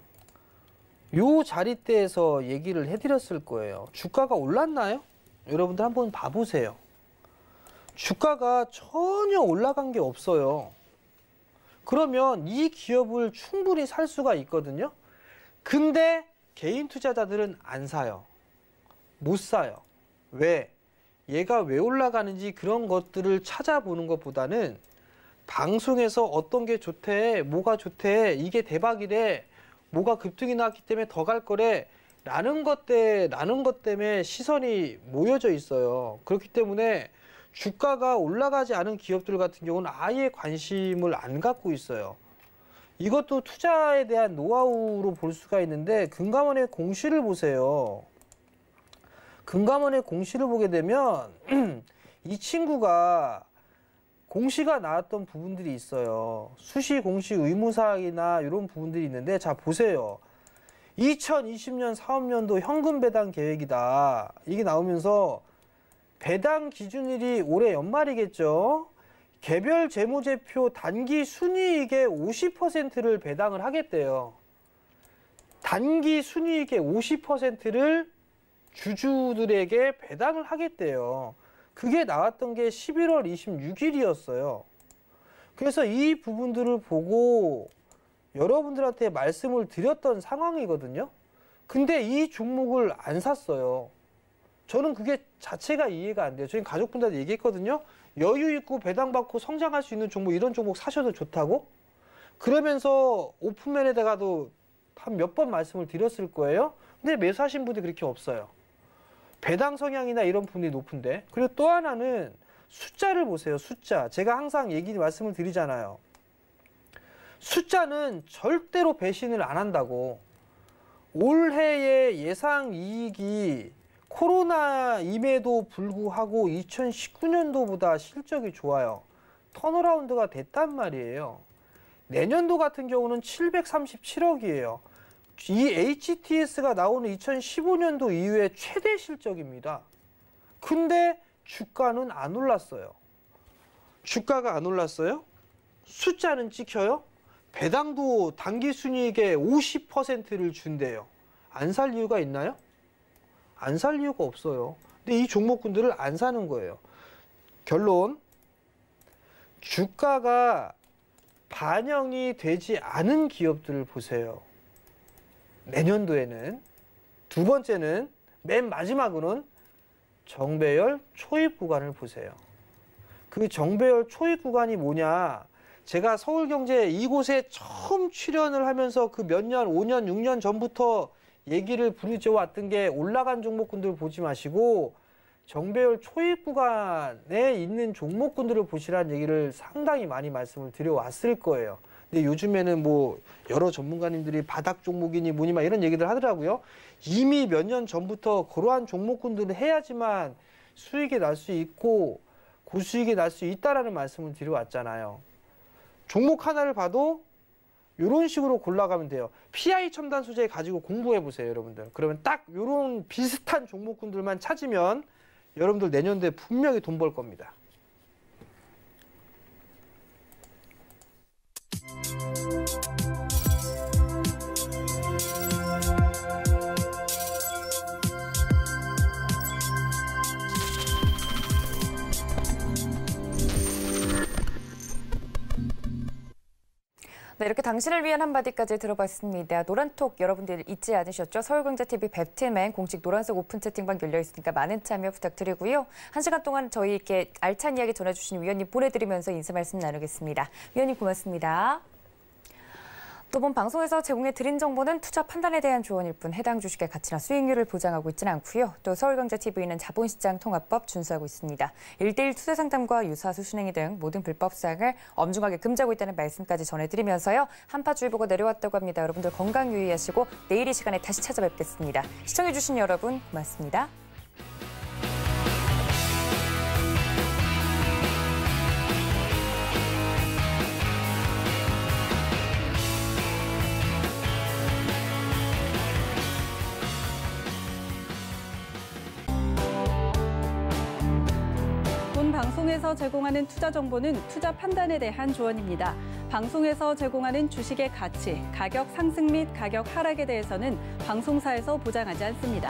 요 자리대에서 얘기를 해드렸을 거예요. 주가가 올랐나요? 여러분들 한번 봐보세요. 주가가 전혀 올라간 게 없어요. 그러면 이 기업을 충분히 살 수가 있거든요. 근데 개인 투자자들은 안 사요. 못 사요. 왜? 얘가 왜 올라가는지 그런 것들을 찾아보는 것보다는 방송에서 어떤 게 좋대, 뭐가 좋대, 이게 대박이래, 뭐가 급등이 나왔기 때문에 더 갈 거래 라는 것 때문에 시선이 모여져 있어요. 그렇기 때문에 주가가 올라가지 않은 기업들 같은 경우는 아예 관심을 안 갖고 있어요. 이것도 투자에 대한 노하우로 볼 수가 있는데 금감원의 공시를 보세요. 금감원의 공시를 보게 되면 이 친구가 공시가 나왔던 부분들이 있어요. 수시 공시 의무사항이나 이런 부분들이 있는데 자 보세요. 2020년 사업년도 현금 배당 계획이다. 이게 나오면서 배당 기준일이 올해 연말이겠죠. 개별 재무제표 단기 순이익의 50%를 배당을 하겠대요. 단기 순이익의 50%를 주주들에게 배당을 하겠대요. 그게 나왔던 게 11월 26일이었어요. 그래서 이 부분들을 보고 여러분들한테 말씀을 드렸던 상황이거든요. 근데 이 종목을 안 샀어요. 저는 그게 자체가 이해가 안 돼요. 저희 가족분들한테 얘기했거든요. 여유 있고 배당받고 성장할 수 있는 종목, 이런 종목 사셔도 좋다고? 그러면서 오픈맨에다가도 한 몇 번 말씀을 드렸을 거예요. 근데 매수하신 분들이 그렇게 없어요. 배당 성향이나 이런 부분이 높은데. 그리고 또 하나는 숫자를 보세요. 숫자. 제가 항상 말씀을 드리잖아요. 숫자는 절대로 배신을 안 한다고. 올해의 예상 이익이 코로나임에도 불구하고 2019년도보다 실적이 좋아요. 턴어라운드가 됐단 말이에요. 내년도 같은 경우는 737억이에요. 이 HTS가 나오는 2015년도 이후에 최대 실적입니다. 근데 주가는 안 올랐어요. 주가가 안 올랐어요? 숫자는 찍혀요? 배당도 단기 순이익의 50%를 준대요. 안 살 이유가 있나요? 안 살 이유가 없어요. 근데 이 종목군들을 안 사는 거예요. 결론, 주가가 반영이 되지 않은 기업들을 보세요. 내년도에는. 두 번째는, 맨 마지막으로는 정배열 초입 구간을 보세요. 그 정배열 초입 구간이 뭐냐? 제가 서울경제 이곳에 처음 출연을 하면서 그 몇 년, 5년, 6년 전부터 얘기를 부르져 왔던 게 올라간 종목군들 보지 마시고 정배열 초입 구간에 있는 종목군들을 보시라는 얘기를 상당히 많이 말씀을 드려왔을 거예요. 근데 요즘에는 뭐 여러 전문가님들이 바닥 종목이니 뭐니 막 이런 얘기들 하더라고요. 이미 몇 년 전부터 그러한 종목군들을 해야지만 수익이 날 수 있고 고수익이 날 수 있다라는 말씀을 드려왔잖아요. 종목 하나를 봐도 이런 식으로 골라가면 돼요. PI 첨단 소재 가지고 공부해 보세요, 여러분들. 그러면 딱 이런 비슷한 종목군들만 찾으면 여러분들 내년도에 분명히 돈 벌 겁니다. 네, 이렇게 당신을 위한 한마디까지 들어봤습니다. 노란톡 여러분들 잊지 않으셨죠? 서울경제TV 웹팀엔 공식 노란색 오픈 채팅방 열려 있으니까 많은 참여 부탁드리고요. 1시간 동안 저희에게 알찬 이야기 전해주신 위원님 보내드리면서 인사 말씀 나누겠습니다. 위원님 고맙습니다. 또 본 방송에서 제공해드린 정보는 투자 판단에 대한 조언일 뿐 해당 주식의 가치나 수익률을 보장하고 있지는 않고요. 또 서울경제TV는 자본시장 통합법 준수하고 있습니다. 1:1 투자 상담과 유사 수신행위 등 모든 불법사항을 엄중하게 금지하고 있다는 말씀까지 전해드리면서요. 한파주의보가 내려왔다고 합니다. 여러분들 건강 유의하시고 내일 이 시간에 다시 찾아뵙겠습니다. 시청해주신 여러분 고맙습니다. 본 방송에서 제공하는 투자 정보는 투자 판단에 대한 조언입니다. 방송에서 제공하는 주식의 가치, 가격 상승 및 가격 하락에 대해서는 방송사에서 보장하지 않습니다.